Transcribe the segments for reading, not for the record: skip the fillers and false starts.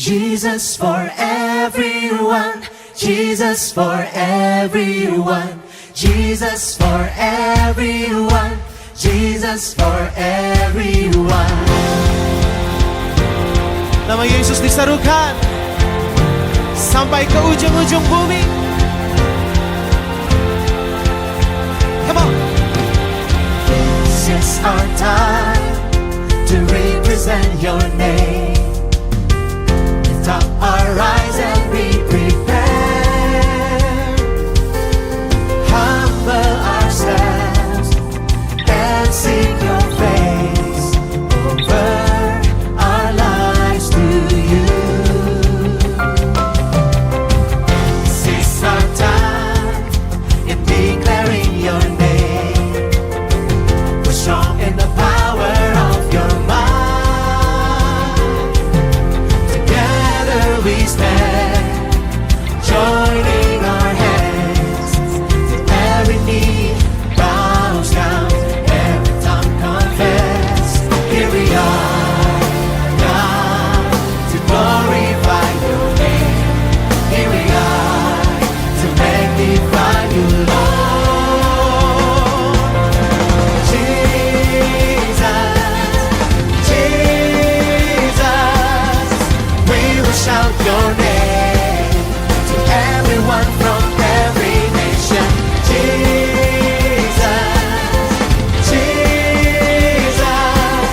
Jesus for everyone, Jesus for everyone, Jesus for everyone, Jesus for everyone. Nama Yesus diserukan sampai ke ujung-ujung bumi. Come on. This is our time to represent your name. Lift up our eyes and be prepared. Humble ourselves and seek your face over our lives to you. This is our time in declaring your name. We're strong in the power of your might. Together we stand, joining our hands. Till every knee bows down, every tongue confess. Here we are, God, to glorify your name. Here we are, to magnify you, Lord. Jesus, Jesus, we will shout your name to everyone from every nation. Jesus, Jesus,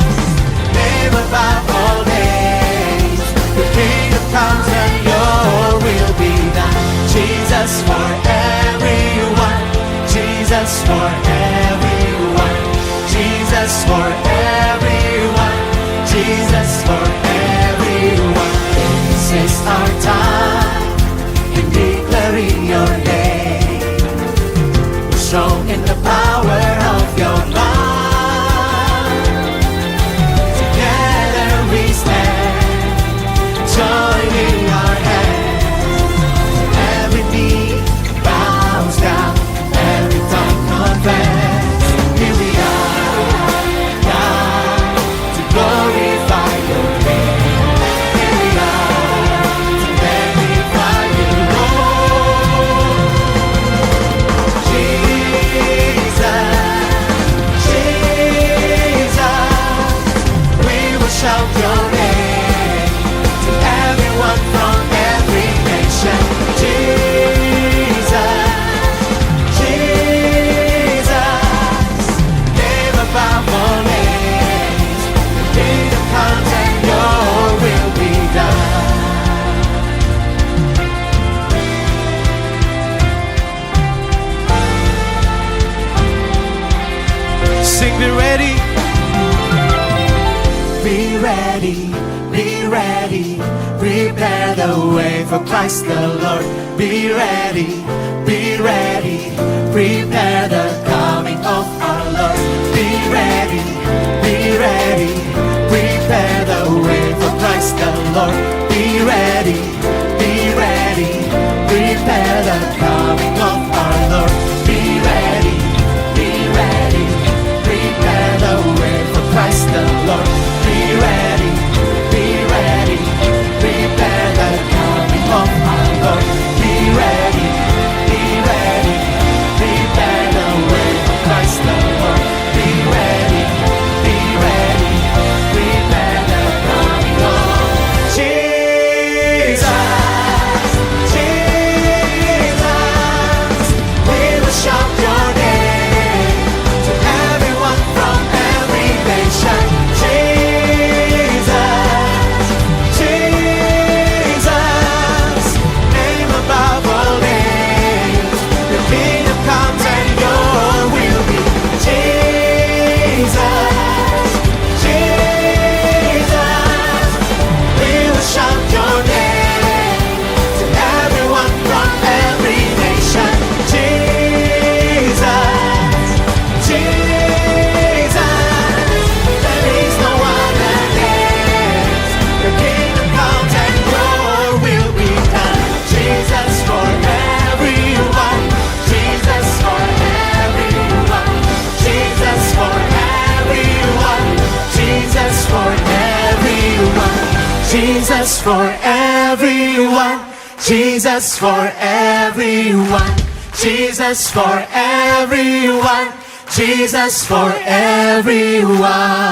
name above all names. The kingdom comes and your will be done. Jesus for everyone, Jesus for everyone, Jesus for everyone, Jesus for everyone. This is our time in declaring your name. We're strong in the power of your might. Together we stand, joining our hands. Every knee bows down, every tongue confess. Here we are, God, to glorify your name. Here we are, to magnify you, Lord. Jesus, Jesus, we will shout your name to everyone from every nation. Jesus, Jesus, name above all names. The kingdom comes and your will be done. Sing, be ready. Be ready, be ready, prepare the way for Christ the Lord. Be ready, prepare the coming of our Lord. Be ready, prepare the way for Christ the Lord. Be ready, prepare the coming of our Lord. Be ready, prepare the way for Christ the Lord. Be ready, prepare the coming of our Lord. Be ready, prepare the way for Christ the Lord. Be ready, prepare the coming of Jesus. Jesus for everyone. Jesus for everyone. Jesus for everyone. Jesus for everyone.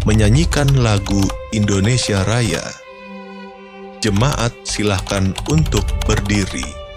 Menyanyikan lagu Indonesia Raya. Jemaat silahkan untuk berdiri.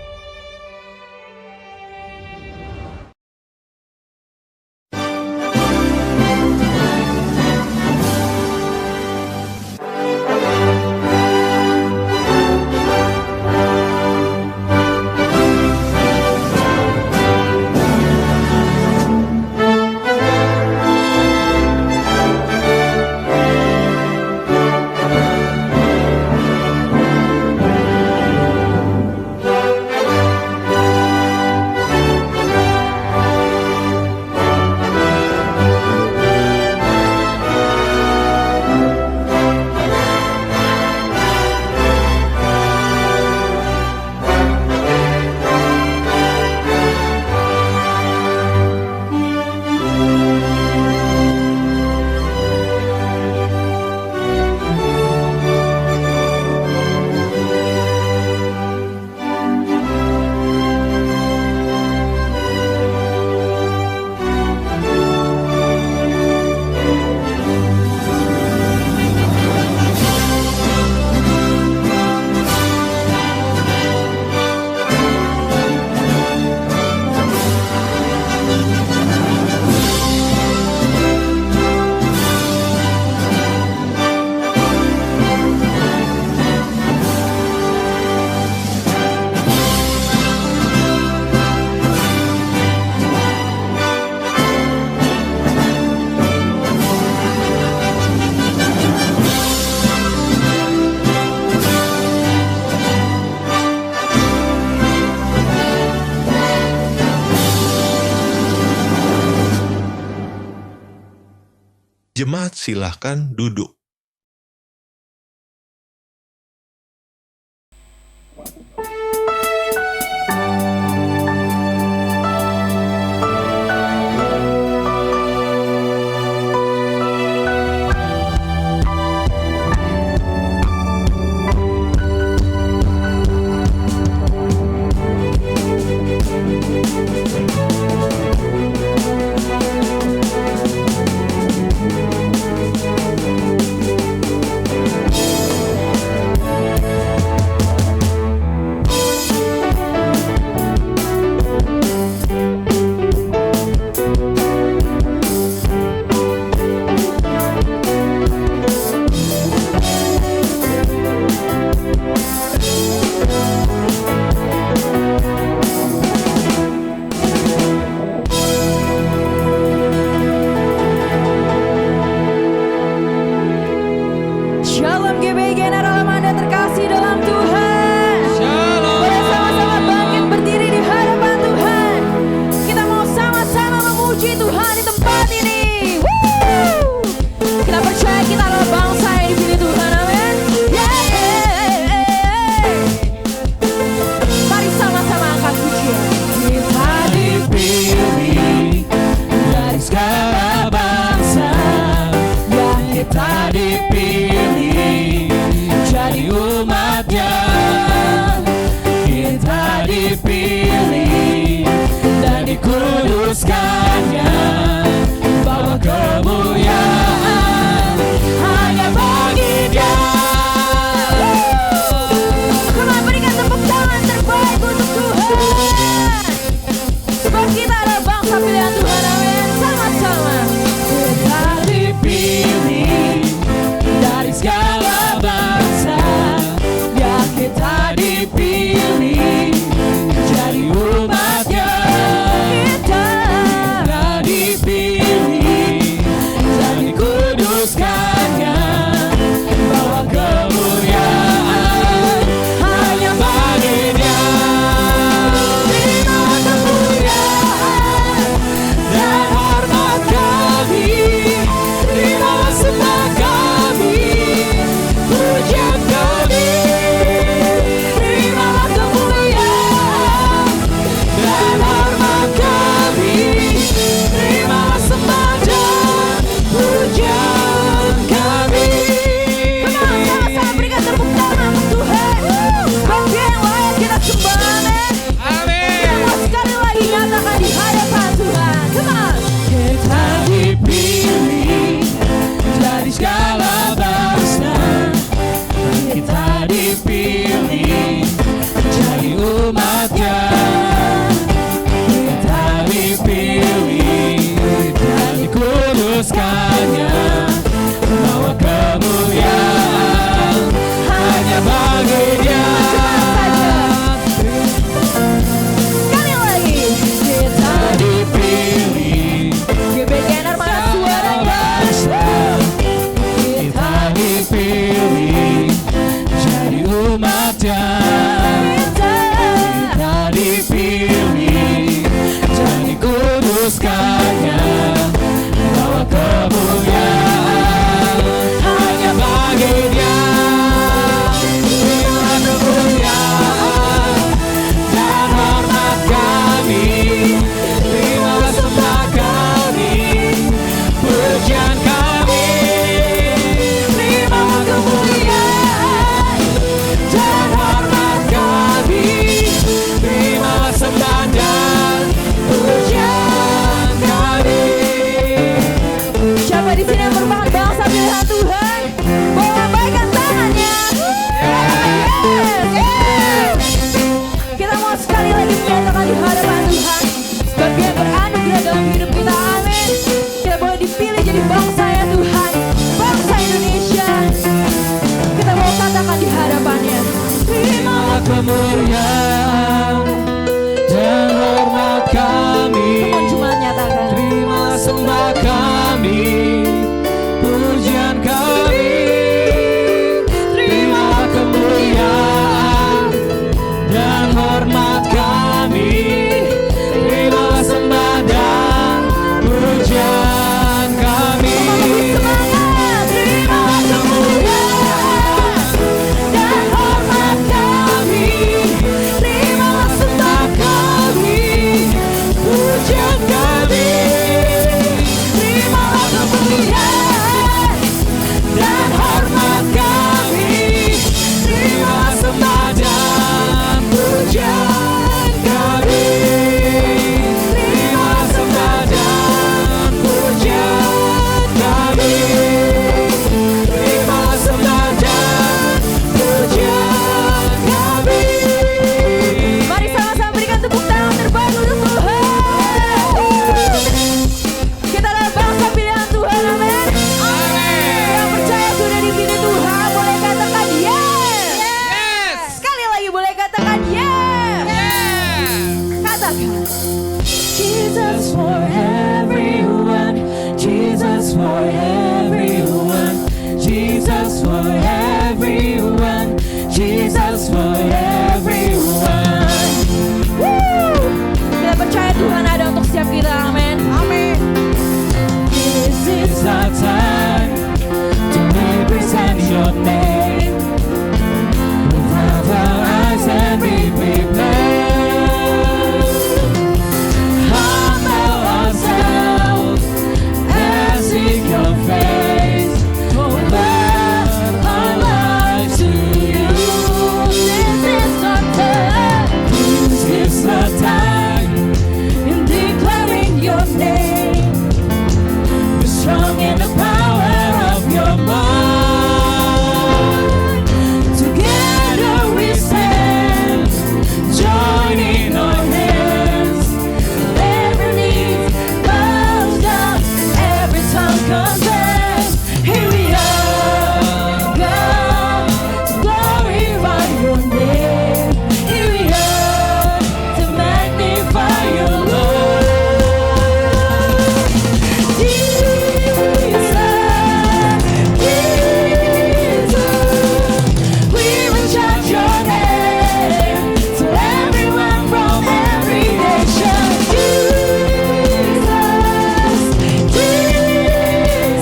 Jemaat silahkan duduk. Shalom GBI General Anda terkasih dalam Tuhan. Shalom. Boleh sama-sama bangkit berdiri di hadapan Tuhan. Kita mau sama-sama memuji Tuhan di tempat ini. Woo! Kita percaya kita adalah bangsa yang dipilih Tuhan. Amin. Mari sama-sama angkat pujian. Kita dipilih dari segala bangsa. Ya kita dipilih jadi umatnya. Kita dipilih dan dikuduskannya, bawa kemuliaan hanya bagi Dia. Come on, berikan tepuk tangan terbaik untuk Tuhan. Sebab kita adalah bangsa pilihan Tuhan. Amin. Sama-sama. Kita dipilih dari segala bangsa. Ya kita dipilih jadi umatnya. Kita dipilih dan dikuduskannya, bawa kemuliaan hanya bagi Dia. Terima kemuliaan dan hormat kami, terima sembah kami, pujian kami. Terima kemuliaan dan hormat kami, terima sembah dan pujian kami. Come on, sama-sama berikan tepuk tangan untuk Tuhan. Sebab Dia yang layak kita sembah. Amin. Kita mau sekali lagi nyatakan di hadapan Tuhan. Come on. Kita dipilih dari segala bangsa. Kita dipilih jadi umatnya. Kita dipilih dan dikuduskannya, bawa kemuliaan hanya bagi Dia. Sekali lagi. Kita dipilih. GBGNR mana suaranya? Kita dipilih jadi umatnya. Kita dipilih dan dikuduskannya, bawa kemuliaan hanya bagi Dia. Terima kemuliaan dan hormat kami, terima sembah kami, pujian kami. Terima kemuliaan dan hormat kami, terima sembah dan pujian kami. Siapa di sini yang merupakan bangsa pilihan Tuhan? Boleh lambaikan tangannya. Kita mau sekali lagi menyatakan di hadapan Tuhan, sebab Dia beranugerah dalam hidup kita. Amin. Kita boleh dipilih jadi bangsa ya Tuhan, bangsa Indonesia. Kita mau katakan di hadapannya, terima Kemuliaan dan hormat kami, Teman cuma nyatakan, terima sembah kami, pujian kami. Terima kemuliaan dan hormat kami, Jesus for everyone, Jesus for everyone, Jesus for everyone, Jesus for everyone. Woo! Kita percaya Tuhan ada untuk setiap kita, amin. Amin. This is our time to represent your name. With our eyes and be prepared. Humble ourselves and seek your face. Oh, love our lives to you. This is our time. This is the time in declaring your name. We're strong in the power of your mind. Together we stand, joining our hands. Every knee bows down, every tongue confess. Here we are, God, to glorify your name. Here we are, to magnify your Lord. Jesus, we will shout your name to everyone from every nation. Jesus,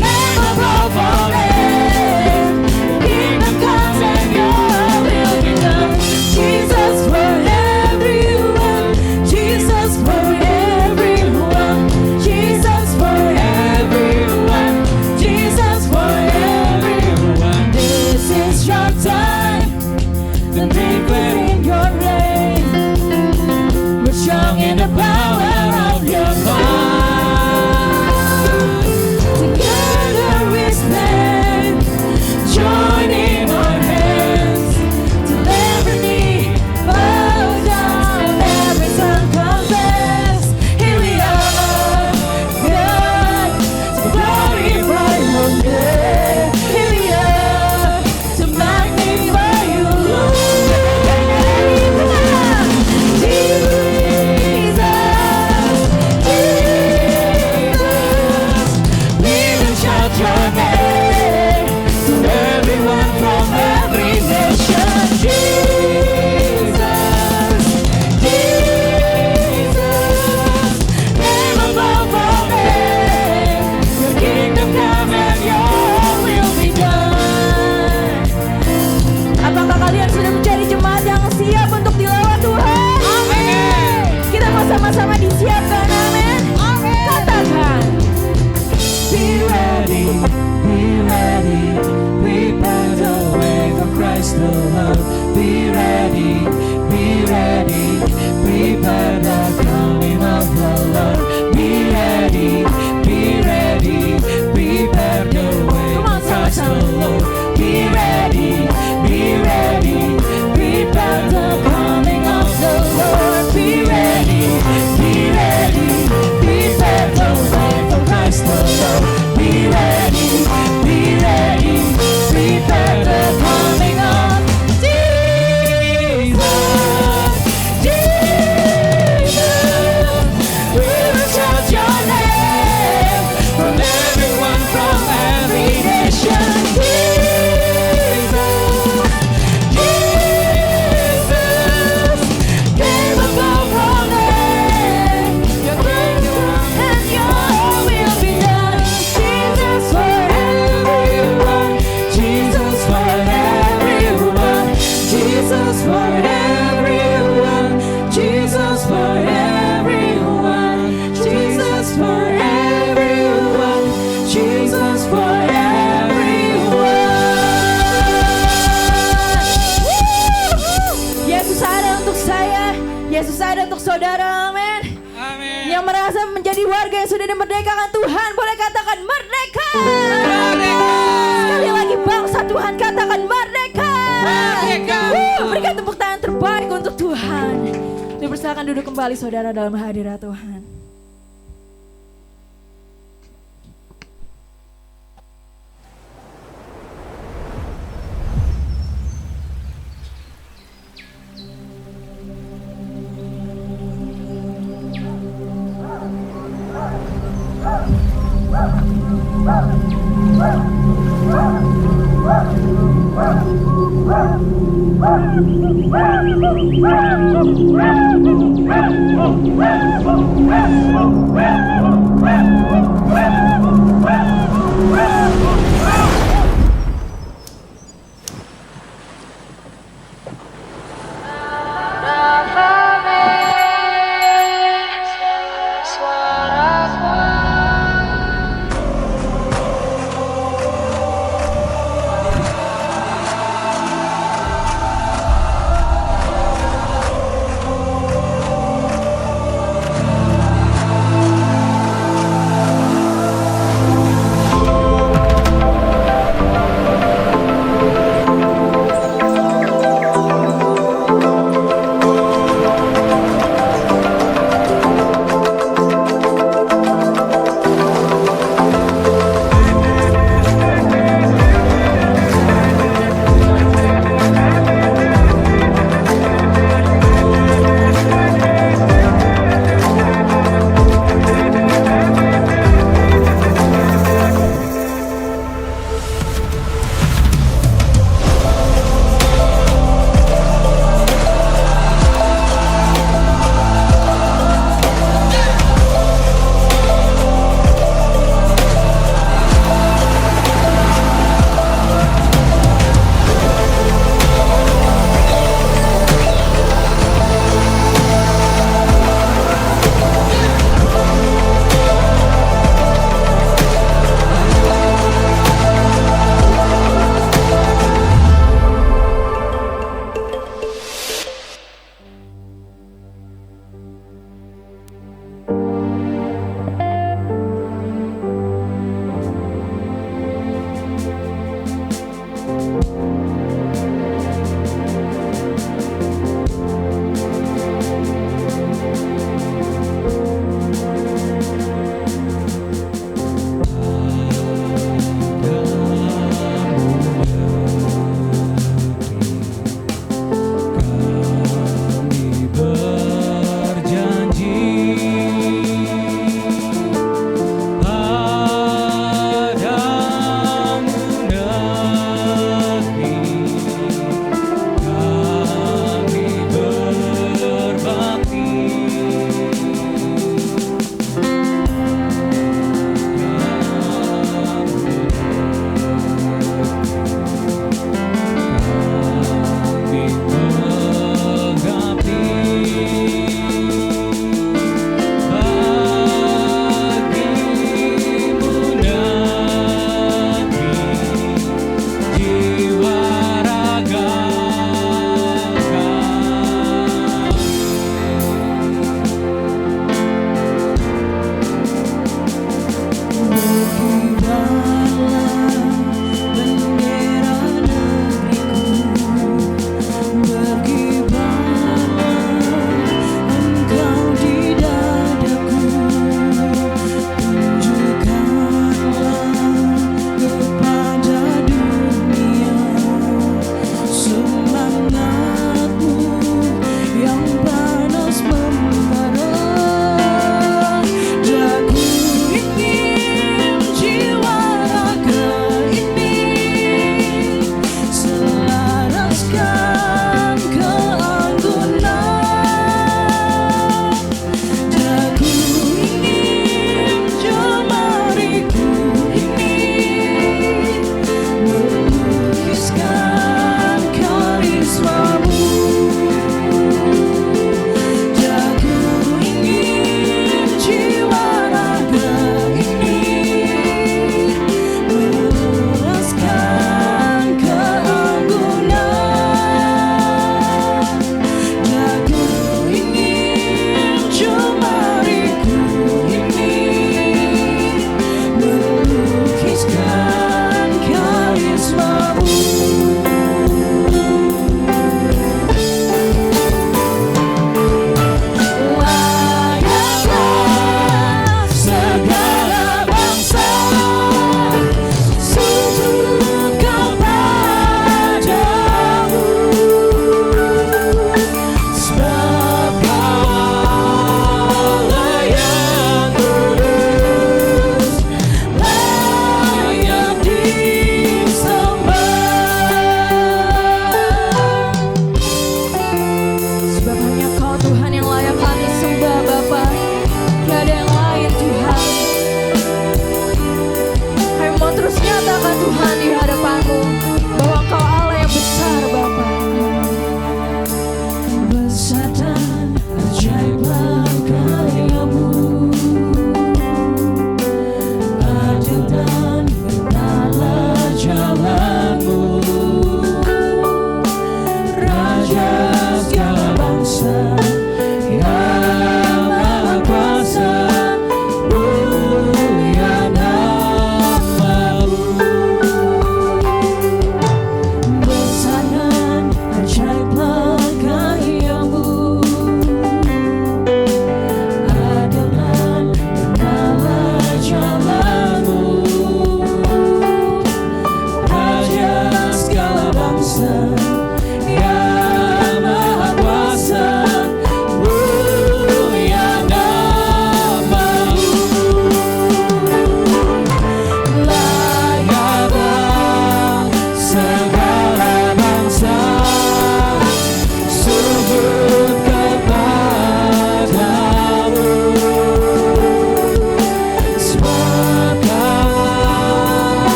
name above all name. Kingdom comes and your will be done. Jesus for everyone, Jesus for everyone, Jesus for everyone, Jesus for everyone. This is your time, the declaring your reign. We're strong in the power of your mind. Together we stand, joining our hands. Till every knee bows down, every tongue confess. Here we are, God, to glorify your name. Here we are, to magnify you, Lord. We will shout your name to everyone from every nation. Jesus, name above all name. Your kingdom come and your will be done. Apakah kalian sudah menjadi jemaat yang siap untuk dilawat Tuhan? Amin. Kita mau sama-sama disiapkan, amin. Katakan. Be ready, prepare the way for Christ the Lord. Be ready, prepare the coming of the Lord. Be ready, prepare the way for Christ the Lord. Be ready, prepare the coming of the Lord. Be ready, prepare the way for Christ the Lord. Be ready, prepare the coming of Jesus. We will shout your name from everyone from every nation. Jesus, name above all name. Your kingdom and your will be done. Jesus for everyone, Jesus for everyone, Jesus for everyone, Jesus for everyone, Jesus for everyone, Jesus for everyone. Yesus ada untuk saya, Yesus ada untuk saudara, amin. Amin. Yang merasa menjadi warga yang sudah dimerdekakan Tuhan, boleh katakan merdeka. Sekali lagi bangsa Tuhan katakan merdeka. Berikan tepuk tangan terbaik untuk Tuhan. Dipersilakan duduk kembali saudara dalam hadirat Tuhan.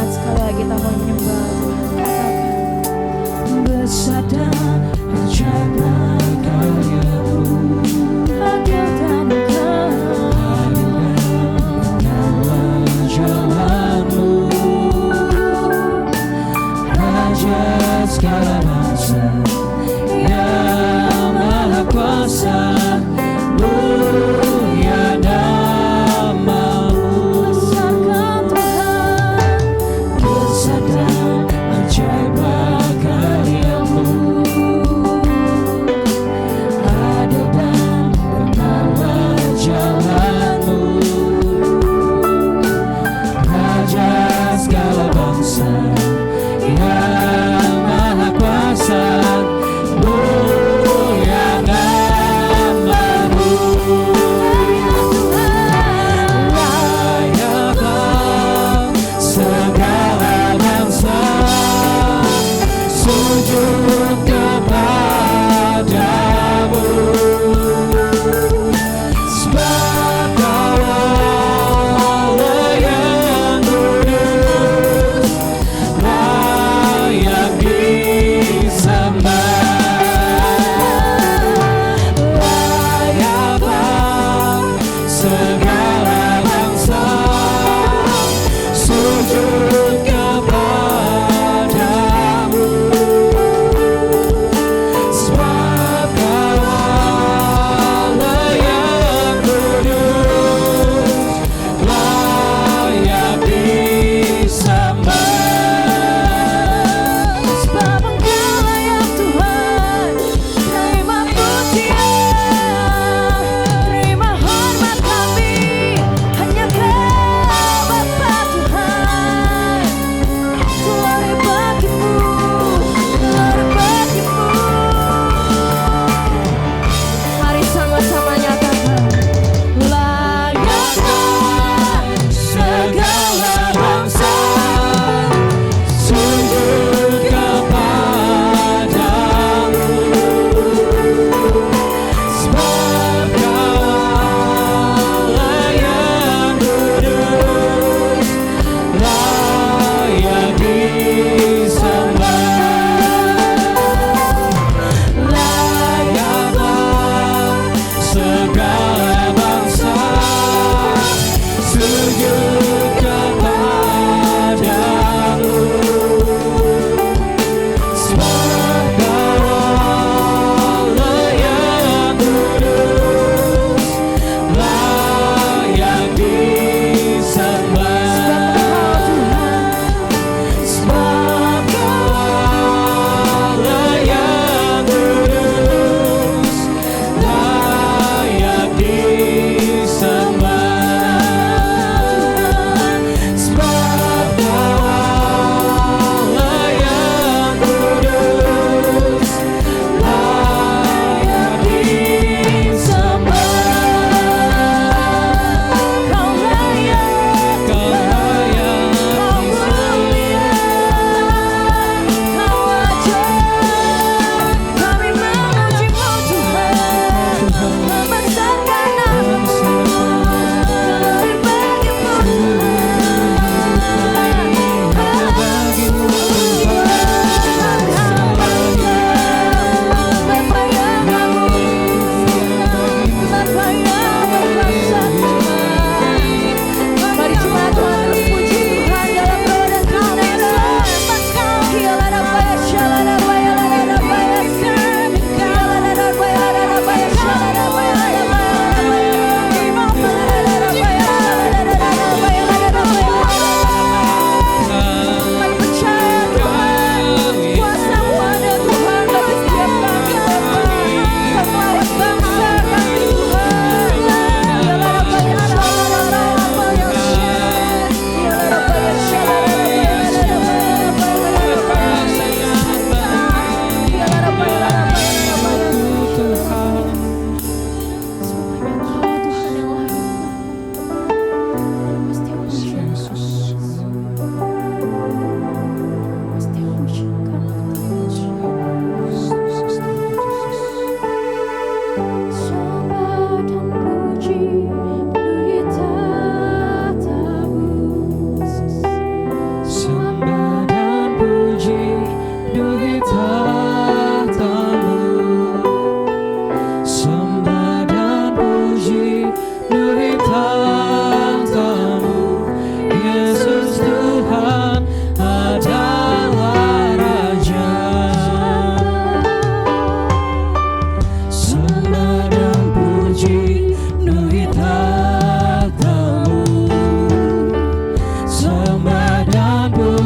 semangat sekali lagi kita mau menyembah Tuhan. Katakan besar dan ajaib karya-Mu, adil dan dalam jalan-Mu, Raja segala bangsa yang maha kuasa, mulia nama-Mu. Besarkan Tuhan, besar dan ajaib karya-Mu,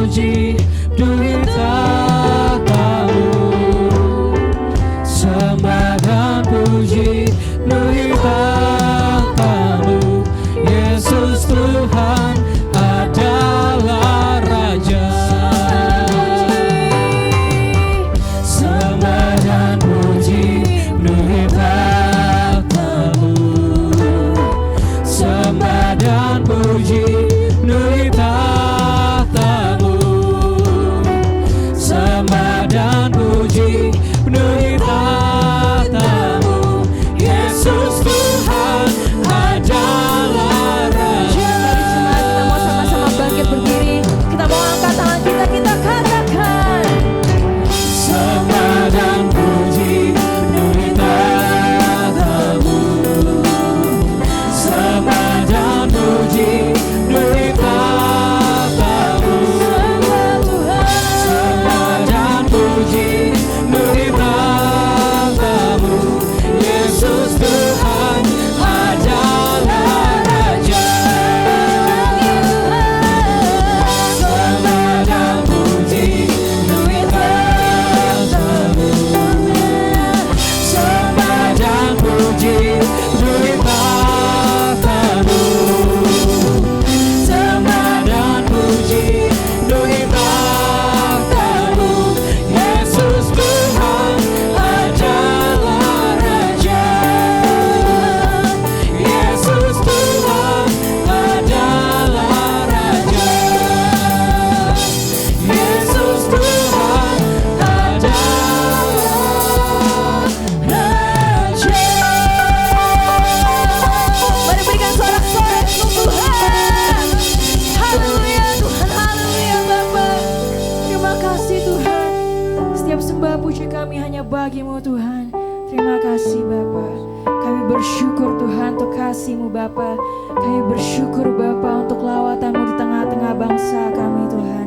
puji penuhi tahtamu. Sembah dan puji penuhi tahtamu. Yesus Tuhan adalah Raja. Sembah dan puji penuhi tahtamu. Sembah dan puji penuhi tahtamu. Sembah dan puji penuhi tahtamu. Yesus Tuhan adalah Raja. Kita mau sama-sama bangkit berdiri. Kita mau angkat tangan kita, kita katakan Sembah dan puji penuhi tahtamu. Sembah dan puji penuhi tahtamu. Sembah dan puji penuhi tahtamu. Yesus Tuhan adalah Raja. Sembah dan puji penuhi tahtamu. Sembah dan puji penuhi tahtamu. Sembah dan puji penuhi tahtamu. Yesus Tuhan adalah Raja. Yesus Tuhan adalah Raja. Yesus Tuhan adalah Raja. mari berikan sorak-sorai untuk Tuhan. Haleluya Tuhan, haleluya Bapa. Terima kasih Tuhan. Setiap sembah puji kami hanya bagi-Mu Tuhan. Terima kasih Bapa. Kami bersyukur Tuhan untuk kasih-Mu Bapa. Kami bersyukur Bapa untuk lawatan-Mu di tengah-tengah bangsa kami Tuhan.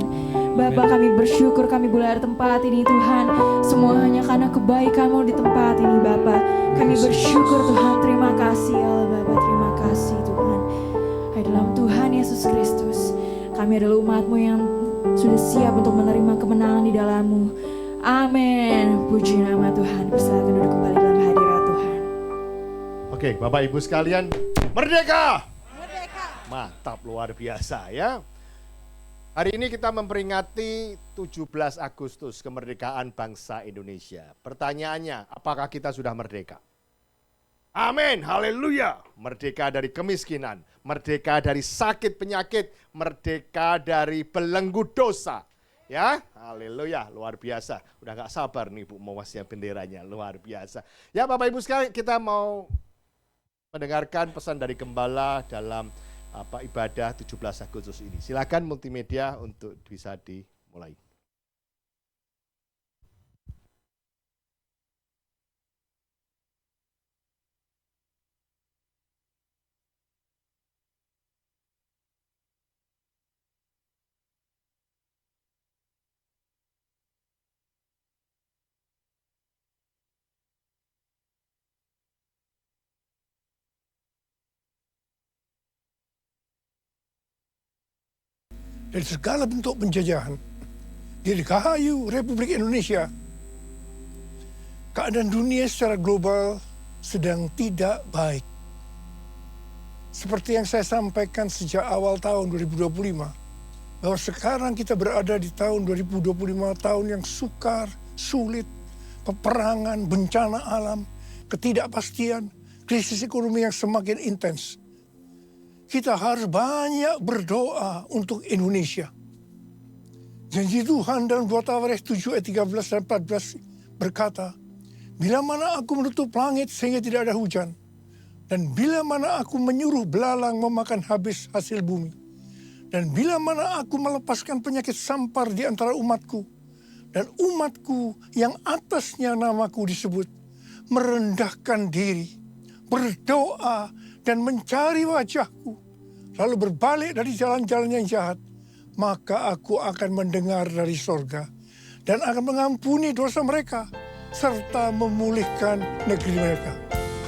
Bapa, kami bersyukur kami boleh ada tempat ini Tuhan. Semua hanya karena kebaikan-Mu di tempat ini Bapa. Kami bersyukur Tuhan. Terima kasih Allah Bapa. Terima kasih Tuhan. Hai dalam Tuhan Yesus Kristus, kami adalah umat-Mu yang sudah siap untuk menerima kemenangan di dalam-Mu. Amin. Puji nama Tuhan. Persilakan duduk kembali dalam hadirat Tuhan. Oke, Bapak Ibu sekalian, merdeka! Mantap, luar biasa ya. Hari ini kita memperingati 17 Agustus kemerdekaan bangsa Indonesia. Pertanyaannya, apakah kita sudah merdeka? Amin, haleluya. Merdeka dari kemiskinan, merdeka dari sakit penyakit, merdeka dari belenggu dosa. Ya, haleluya, luar biasa. Udah gak sabar nih Bu mau masnya benderanya, luar biasa. Ya Bapak Ibu sekalian, kita mau mendengarkan pesan dari Gembala dalam ibadah 17 Agustus ini. Silakan multimedia untuk bisa dimulai. Dari segala bentuk penjajahan, dirgahayu Republik Indonesia, keadaan dunia secara global sedang tidak baik. Seperti yang saya sampaikan sejak awal tahun 2025, bahwa sekarang kita berada di tahun 2025, tahun yang sukar, sulit, peperangan, bencana alam, ketidakpastian, krisis ekonomi yang semakin intens. Kita harus banyak berdoa untuk Indonesia. Janji Tuhan dalam 2 Tawarekh 7 ayat 13 dan 14 berkata, bila mana aku menutup langit sehingga tidak ada hujan, dan bila mana aku menyuruh belalang memakan habis hasil bumi, dan bila mana aku melepaskan penyakit sampar di antara umatku, dan umatku yang atasnya namaku disebut, merendahkan diri, berdoa, dan mencari wajahku, lalu berbalik dari jalan-jalan yang jahat, maka aku akan mendengar dari sorga dan akan mengampuni dosa mereka serta memulihkan negeri mereka.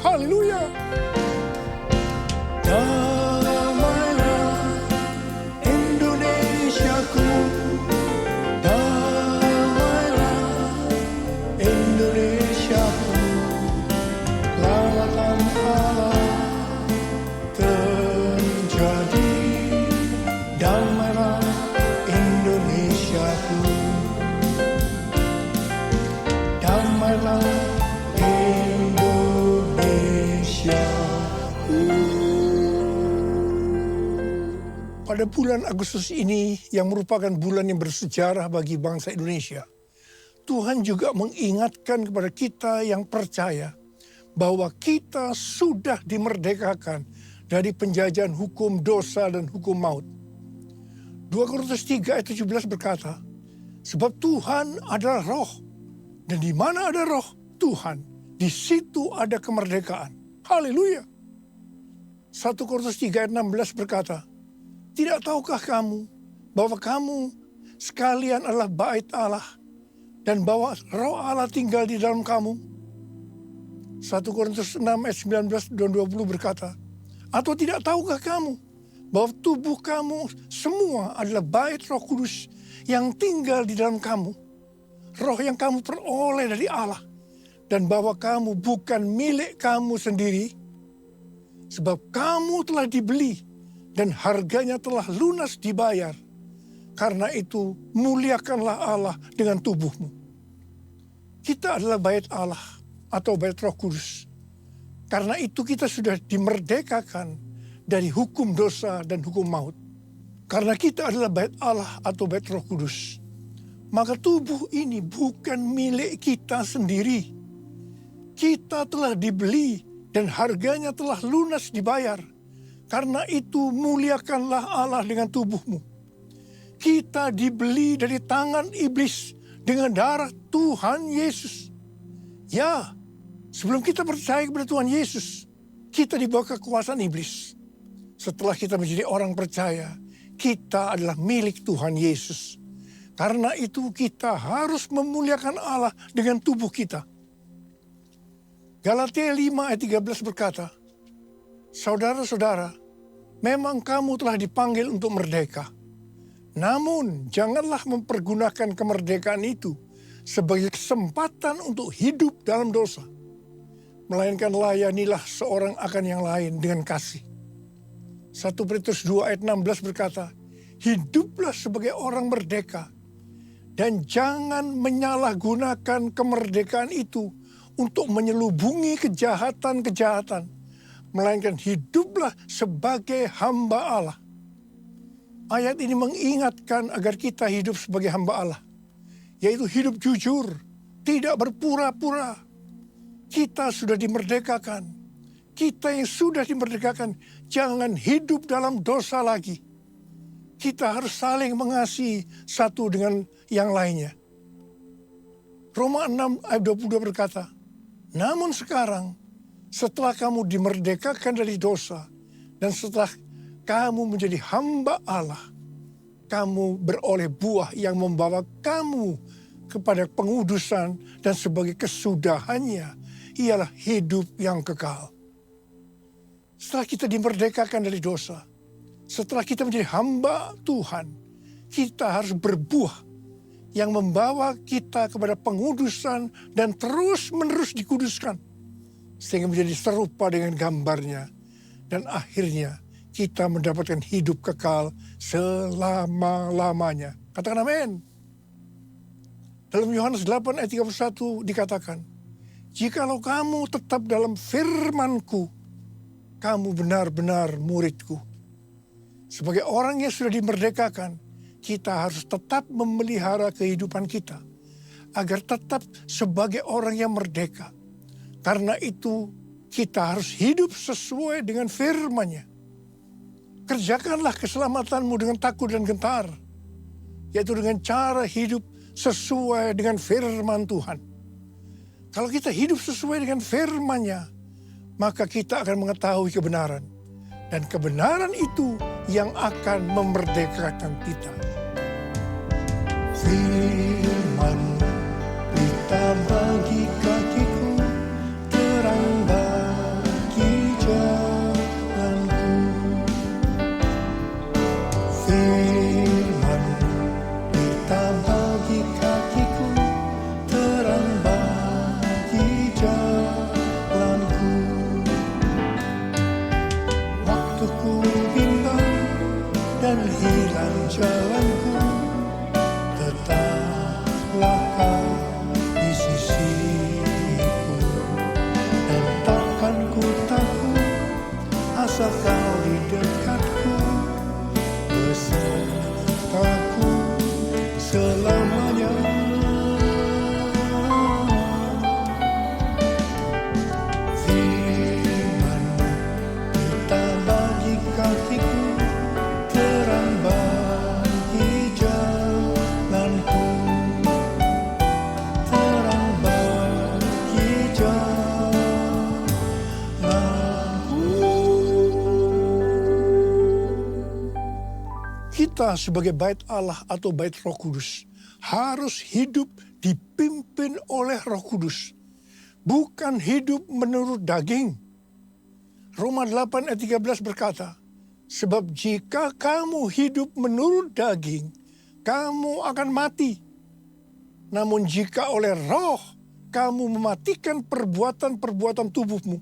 Haleluya. Damailah Indonesiaku, pada bulan Agustus ini yang merupakan bulan yang bersejarah bagi bangsa Indonesia, Tuhan juga mengingatkan kepada kita yang percaya bahwa kita sudah dimerdekakan dari penjajahan hukum dosa dan hukum maut. 2 Korintus 3 ayat 17 berkata, sebab Tuhan adalah roh, dan di mana ada roh Tuhan, di situ ada kemerdekaan. Haleluya. 1 Korintus 3 ayat 16 berkata, tidak tahukah kamu bahwa kamu sekalian adalah bait Allah dan bahwa roh Allah tinggal di dalam kamu? 1 Korintus 6 ayat 19 dan 20 berkata, atau tidak tahukah kamu bahwa tubuh kamu semua adalah bait Roh Kudus yang tinggal di dalam kamu, roh yang kamu peroleh dari Allah, dan bahwa kamu bukan milik kamu sendiri, sebab kamu telah dibeli dan harganya telah lunas dibayar. Karena itu muliakanlah Allah dengan tubuhmu. Kita adalah bait Allah atau bait Roh Kudus. Karena itu kita sudah dimerdekakan dari hukum dosa dan hukum maut. Karena kita adalah bait Allah atau bait Roh Kudus, maka tubuh ini bukan milik kita sendiri. Kita telah dibeli dan harganya telah lunas dibayar. Karena itu muliakanlah Allah dengan tubuhmu. Kita dibeli dari tangan iblis dengan darah Tuhan Yesus. Ya, sebelum kita percaya kepada Tuhan Yesus, kita di bawah kekuasaan iblis. Setelah kita menjadi orang percaya, kita adalah milik Tuhan Yesus. Karena itu kita harus memuliakan Allah dengan tubuh kita. Galatia 5 ayat 13 berkata, saudara-saudara, memang kamu telah dipanggil untuk merdeka. Namun janganlah mempergunakan kemerdekaan itu sebagai kesempatan untuk hidup dalam dosa. Melainkan layanilah seorang akan yang lain dengan kasih. 1 Petrus 2 ayat 16 berkata, hiduplah sebagai orang merdeka dan jangan menyalahgunakan kemerdekaan itu untuk menyelubungi kejahatan-kejahatan, melainkan hiduplah sebagai hamba Allah. Ayat ini mengingatkan agar kita hidup sebagai hamba Allah, yaitu hidup jujur, tidak berpura-pura. Kita sudah dimerdekakan. Kita yang sudah dimerdekakan, jangan hidup dalam dosa lagi. Kita harus saling mengasihi satu dengan yang lainnya. Roma 6 ayat 22 berkata, namun sekarang setelah kamu dimerdekakan dari dosa dan setelah kamu menjadi hamba Allah, kamu beroleh buah yang membawa kamu kepada pengudusan dan sebagai kesudahannya ialah hidup yang kekal. Setelah kita dimerdekakan dari dosa, setelah kita menjadi hamba Tuhan, kita harus berbuah yang membawa kita kepada pengudusan dan terus-menerus dikuduskan. Sehingga menjadi serupa dengan gambarnya. Dan akhirnya kita mendapatkan hidup kekal selama-lamanya. Katakan amin. Dalam Yohanes 8 ayat 31 dikatakan, jikalau kamu tetap dalam firman-Ku, kamu benar-benar murid-Ku. Sebagai orang yang sudah dimerdekakan, kita harus tetap memelihara kehidupan kita agar tetap sebagai orang yang merdeka. Karena itu kita harus hidup sesuai dengan firman-Nya. Kerjakanlah keselamatanmu dengan takut dan gentar, yaitu dengan cara hidup sesuai dengan firman Tuhan. Kalau kita hidup sesuai dengan firman-Nya, maka kita akan mengetahui kebenaran. Dan kebenaran itu yang akan memerdekakan kita. Firman kita bagi kakiku, terang bagi jalanku. Firman kita bagi kakiku, terang bagi jalanku. Waktuku bimbang dan hilang jalanku, tetaplah Kau di sisiku, dan takkan ku takut asal Kau di dekatku, kita sebagai bait Allah atau bait Roh Kudus harus hidup dipimpin oleh Roh Kudus. Bukan hidup menurut daging. Roma 8 ayat 13 berkata, sebab jika kamu hidup menurut daging, kamu akan mati. Namun jika oleh roh kamu mematikan perbuatan-perbuatan tubuhmu,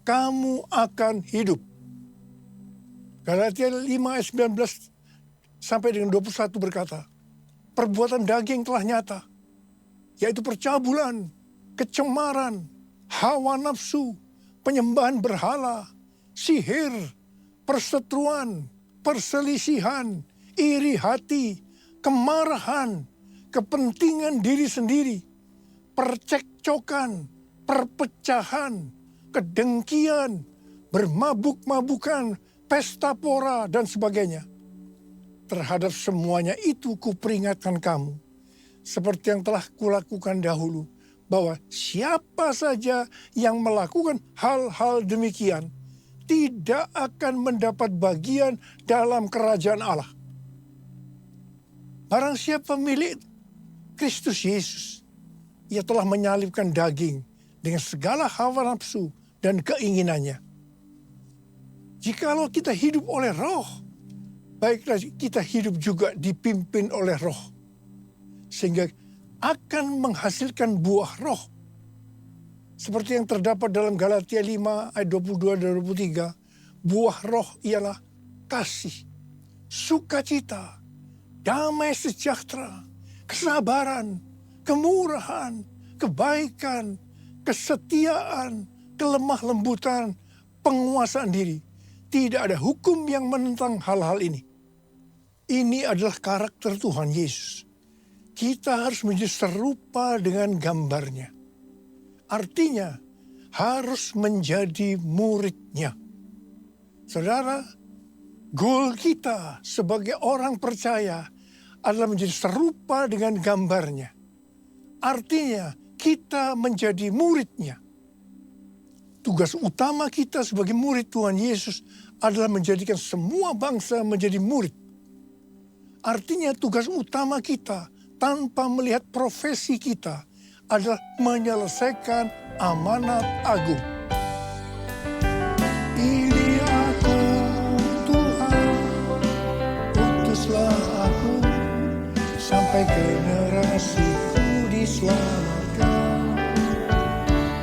kamu akan hidup. Galatia 5 ayat 19 sampai dengan 21 berkata, perbuatan daging telah nyata, yaitu percabulan, kecemaran, hawa nafsu, penyembahan berhala, sihir, perseteruan, perselisihan, iri hati, kemarahan, kepentingan diri sendiri, percekcokan, perpecahan, kedengkian, bermabuk-mabukan, pesta pora, dan sebagainya. Terhadap semuanya itu kuperingatkan kamu, seperti yang telah kulakukan dahulu, bahwa siapa saja yang melakukan hal-hal demikian tidak akan mendapat bagian dalam kerajaan Allah. Barang siapa milik Kristus Yesus, ia telah menyalibkan daging dengan segala hawa nafsu dan keinginannya. Jikalau kita hidup oleh roh, baiklah kita hidup juga dipimpin oleh roh. Sehingga akan menghasilkan buah roh. Seperti yang terdapat dalam Galatia 5 ayat 22 dan 23. Buah roh ialah kasih, sukacita, damai sejahtera, kesabaran, kemurahan, kebaikan, kesetiaan, kelemah lembutan, penguasaan diri. Tidak ada hukum yang menentang hal-hal ini. Ini adalah karakter Tuhan Yesus. Kita harus menjadi serupa dengan gambarnya. Artinya harus menjadi muridnya. Saudara, goal kita sebagai orang percaya adalah menjadi serupa dengan gambarnya. Artinya kita menjadi muridnya. Tugas utama kita sebagai murid Tuhan Yesus adalah menjadikan semua bangsa menjadi murid. Artinya tugas utama kita tanpa melihat profesi kita adalah menyelesaikan amanat agung. Pilih aku Tuhan, utuslah aku, sampai generasiku diselamatkan.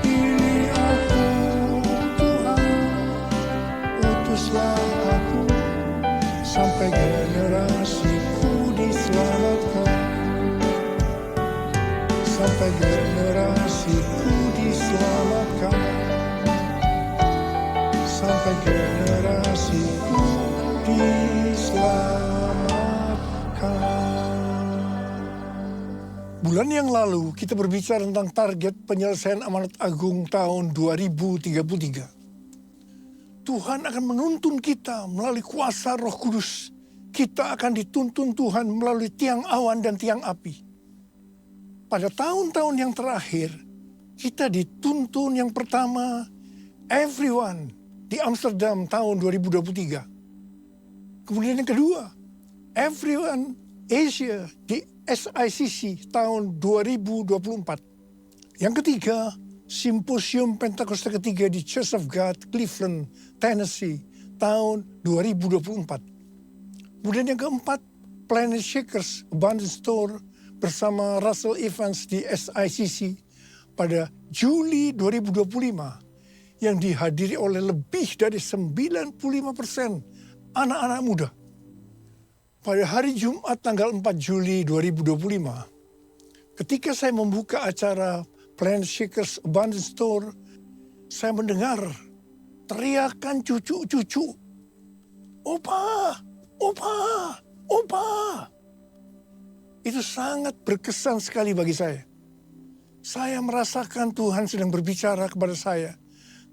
Pilih aku Tuhan, utuslah aku, sampai generasiku diselamatkan. Sampai generasiku diselamatkan. Sampai generasiku diselamatkan. Bulan yang lalu kita berbicara tentang target penyelesaian amanat agung tahun 2033. Tuhan akan menuntun kita melalui kuasa Roh Kudus. Kita akan dituntun Tuhan melalui tiang awan dan tiang api. Pada tahun-tahun yang terakhir, kita dituntun yang pertama, everyone di Amsterdam tahun 2023. Kemudian yang kedua, everyone Asia di SICC tahun 2024. Yang ketiga, Simposium Pentakosta ketiga di Church of God, Cleveland, Tennessee tahun 2024. Kemudian yang keempat, Planet Shakers Abundance Store bersama Russell Evans di SICC pada Juli 2025 yang dihadiri oleh lebih dari 95% anak-anak muda. Pada hari Jumat tanggal 4 Juli 2025, ketika saya membuka acara Planet Shakers Abundance Store, saya mendengar teriakan cucu-cucu, "Opa, opa, opa." Itu sangat berkesan sekali bagi saya. Saya merasakan Tuhan sedang berbicara kepada saya.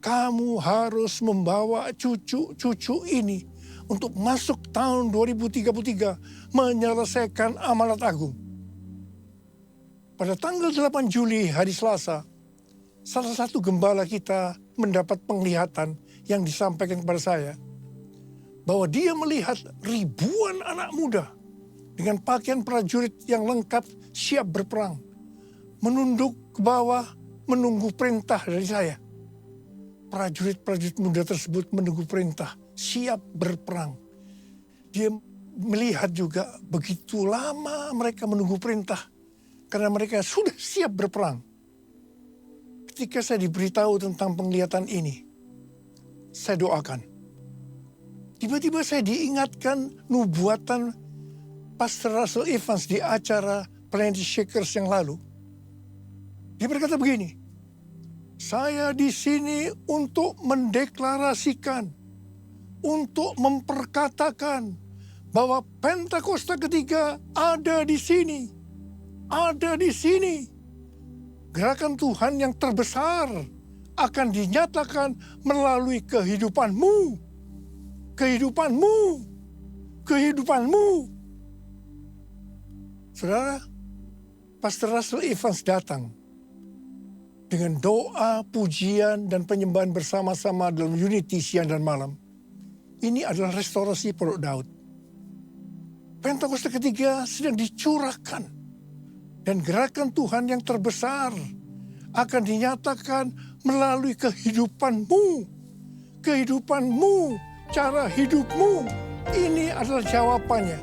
Kamu harus membawa cucu-cucu ini untuk masuk tahun 2033 menyelesaikan amanat agung. Pada tanggal 8 Juli hari Selasa, salah satu gembala kita mendapat penglihatan yang disampaikan kepada saya bahwa dia melihat ribuan anak muda dengan pakaian prajurit yang lengkap siap berperang. Menunduk ke bawah menunggu perintah dari saya. Prajurit-prajurit muda tersebut menunggu perintah, siap berperang. Dia melihat juga begitu lama mereka menunggu perintah karena mereka sudah siap berperang. Ketika saya diberitahu tentang penglihatan ini, saya doakan. Tiba-tiba saya diingatkan nubuatan Pastor Russell Evans di acara Planet Shakers yang lalu. Dia berkata begini, saya di sini untuk mendeklarasikan, untuk memperkatakan bahwa Pentakosta ketiga ada di sini. Ada di sini. Gerakan Tuhan yang terbesar akan dinyatakan melalui kehidupanmu. Kehidupanmu. Kehidupanmu. Saudara, Pastor Russell Evans datang dengan doa, pujian, dan penyembahan bersama-sama dalam unity siang dan malam. Ini adalah restorasi Pondok Daud. Pentakosta ketiga sedang dicurahkan. Dan gerakan Tuhan yang terbesar akan dinyatakan melalui kehidupanmu. Kehidupanmu, cara hidupmu. Ini adalah jawabannya.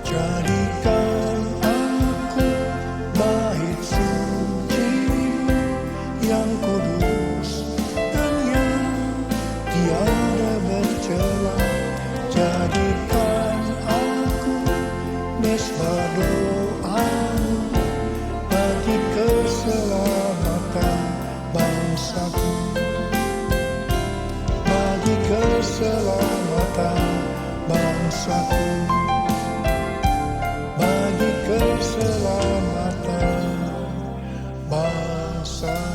Jadikan aku bait suci yang kudus dan yang tiada bercela. Jadikan aku mesbah doamu bagi keselamatan bangsaku, bagi keselamatan bangsaku, bagi keselamatan bangsaku.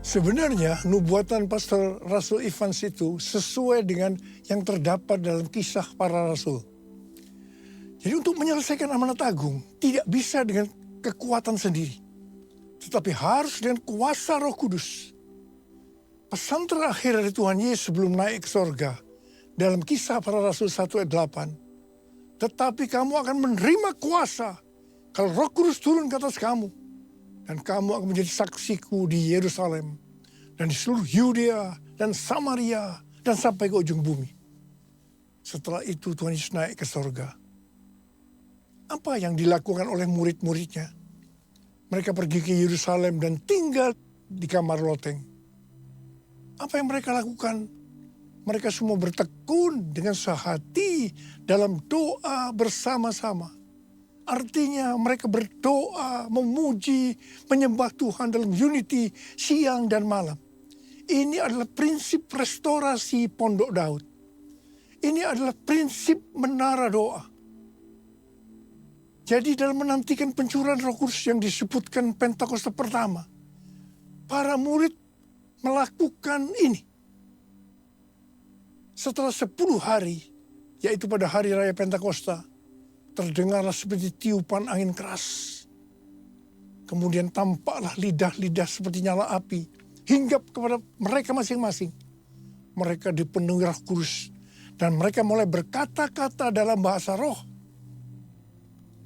Sebenarnya nubuatan Pastor Russell Evans itu sesuai dengan yang terdapat dalam Kisah Para Rasul. Jadi untuk menyelesaikan amanat agung tidak bisa dengan kekuatan sendiri, tetapi harus dengan kuasa Roh Kudus. Pesan terakhir dari Tuhan Yesus sebelum naik ke sorga dalam Kisah Para Rasul 1 ayat 8. Tetapi kamu akan menerima kuasa kalau Roh Kudus turun ke atas kamu. Dan kamu akan menjadi saksiku di Yerusalem dan di seluruh Yudea dan Samaria dan sampai ke ujung bumi. Setelah itu Tuhan Yesus naik ke sorga. Apa yang dilakukan oleh murid-muridnya? Mereka pergi ke Yerusalem dan tinggal di kamar loteng. Apa yang mereka lakukan? Mereka semua bertekun dengan sehati dalam doa bersama-sama. Artinya mereka berdoa, memuji, menyembah Tuhan dalam unity siang dan malam. Ini adalah prinsip restorasi Pondok Daud. Ini adalah prinsip menara doa. Jadi dalam menantikan pencurahan Roh Kudus yang disebutkan Pentakosta pertama, para murid melakukan ini. Setelah 10 hari, yaitu pada hari raya Pentakosta, terdengarlah seperti tiupan angin keras. Kemudian tampaklah lidah-lidah seperti nyala api, hinggap kepada mereka masing-masing. Mereka dipenuhi Roh Kudus, dan mereka mulai berkata-kata dalam bahasa roh.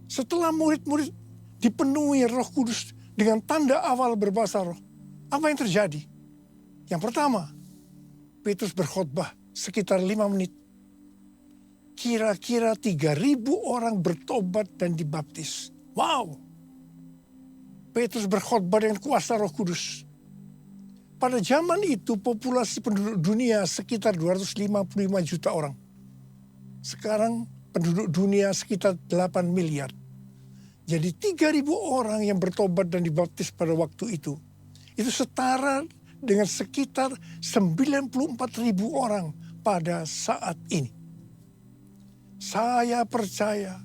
Setelah murid-murid dipenuhi Roh Kudus dengan tanda awal berbahasa roh, apa yang terjadi? Yang pertama, Petrus berkhotbah sekitar 5 menit. Kira-kira 3.000 orang bertobat dan dibaptis. Wow! Petrus berkhotbah dengan kuasa Roh Kudus. Pada zaman itu populasi penduduk dunia sekitar 255 juta orang. Sekarang penduduk dunia sekitar 8 miliar. Jadi 3.000 orang yang bertobat dan dibaptis pada waktu itu. Itu setara dengan sekitar 94.000 orang pada saat ini. Saya percaya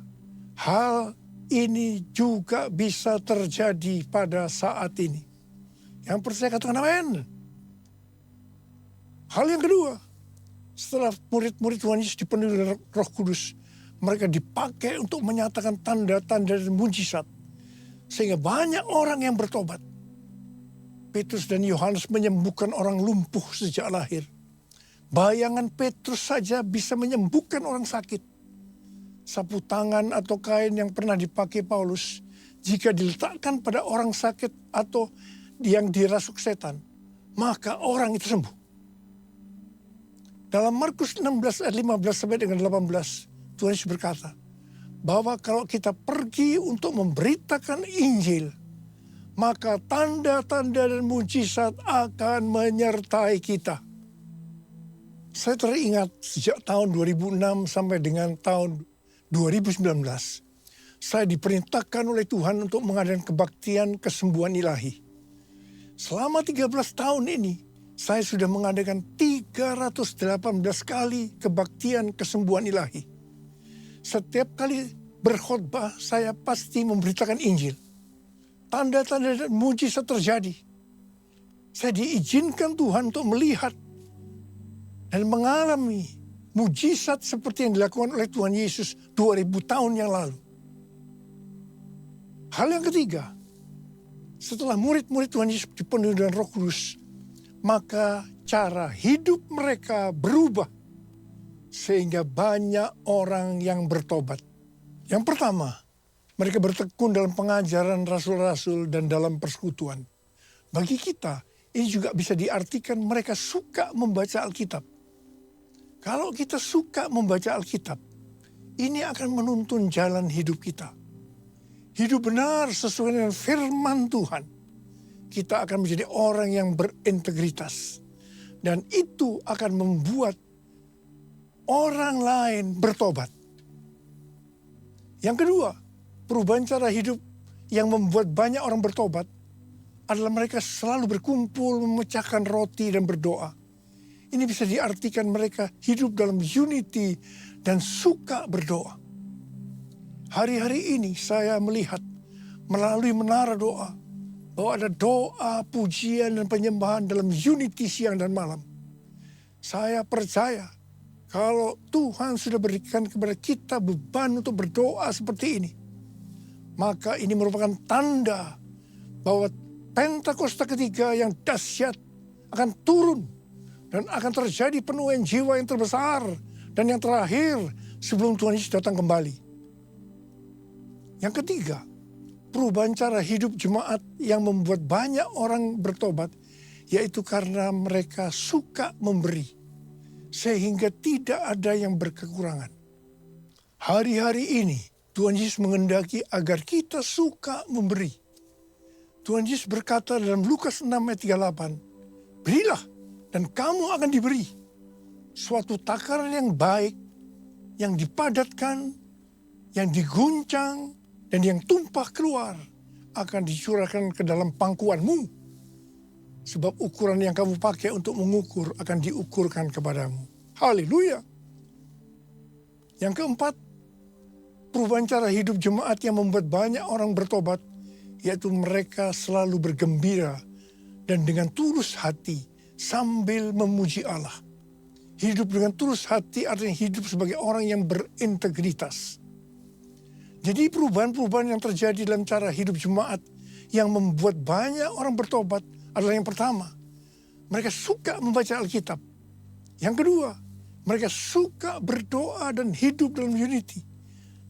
hal ini juga bisa terjadi pada saat ini. Yang percaya katakan amin. Hal yang kedua, setelah murid-murid Tuhan Yesus dipenuhi Roh Kudus, mereka dipakai untuk menyatakan tanda-tanda dan mujizat. Sehingga banyak orang yang bertobat. Petrus dan Yohanes menyembuhkan orang lumpuh sejak lahir. Bayangan Petrus saja bisa menyembuhkan orang sakit. Sapu tangan atau kain yang pernah dipakai Paulus, jika diletakkan pada orang sakit atau yang dirasuk setan, maka orang itu sembuh. Dalam Markus 16 ayat 15 sampai dengan 18, Tuhan Yesus berkata, bahwa kalau kita pergi untuk memberitakan Injil, maka tanda-tanda dan mujizat akan menyertai kita. Saya teringat sejak tahun 2006 sampai dengan tahun 2019, saya diperintahkan oleh Tuhan untuk mengadakan kebaktian kesembuhan ilahi. Selama 13 tahun ini, saya sudah mengadakan 318 kali kebaktian kesembuhan ilahi. Setiap kali berkhotbah, saya pasti memberitakan Injil. Tanda-tanda dan mujizat terjadi. Saya diizinkan Tuhan untuk melihat dan mengalami mujizat seperti yang dilakukan oleh Tuhan Yesus 2000 tahun yang lalu. Hal yang ketiga, setelah murid-murid Tuhan Yesus dipenuhi dengan Roh Kudus, maka cara hidup mereka berubah sehingga banyak orang yang bertobat. Yang pertama, mereka bertekun dalam pengajaran rasul-rasul dan dalam persekutuan. Bagi kita, ini juga bisa diartikan mereka suka membaca Alkitab. Kalau kita suka membaca Alkitab, ini akan menuntun jalan hidup kita. Hidup benar sesuai dengan firman Tuhan. Kita akan menjadi orang yang berintegritas. Dan itu akan membuat orang lain bertobat. Yang kedua, perubahan cara hidup yang membuat banyak orang bertobat adalah mereka selalu berkumpul, memecahkan roti dan berdoa. Ini bisa diartikan mereka hidup dalam unity dan suka berdoa. Hari-hari ini saya melihat melalui menara doa bahwa ada doa, pujian, dan penyembahan dalam unity siang dan malam. Saya percaya kalau Tuhan sudah berikan kepada kita beban untuk berdoa seperti ini, maka ini merupakan tanda bahwa Pentakosta ketiga yang dahsyat akan turun dan akan terjadi penuaian jiwa yang terbesar dan yang terakhir sebelum Tuhan Yesus datang kembali. Yang ketiga, perubahan cara hidup jemaat yang membuat banyak orang bertobat, yaitu karena mereka suka memberi, sehingga tidak ada yang berkekurangan. Hari-hari ini, Tuhan Yesus menghendaki agar kita suka memberi. Tuhan Yesus berkata dalam Lukas 6 ayat 38, berilah dan kamu akan diberi. Suatu takaran yang baik, yang dipadatkan, yang diguncang, dan yang tumpah keluar akan dicurahkan ke dalam pangkuanmu. Sebab ukuran yang kamu pakai untuk mengukur akan diukurkan kepadamu. Haleluya. Yang keempat, perubahan cara hidup jemaat yang membuat banyak orang bertobat, yaitu mereka selalu bergembira dan dengan tulus hati sambil memuji Allah. Hidup dengan tulus hati artinya hidup sebagai orang yang berintegritas. Jadi perubahan-perubahan yang terjadi dalam cara hidup jemaat yang membuat banyak orang bertobat adalah yang pertama, mereka suka membaca Alkitab. Yang kedua, mereka suka berdoa dan hidup dalam unity.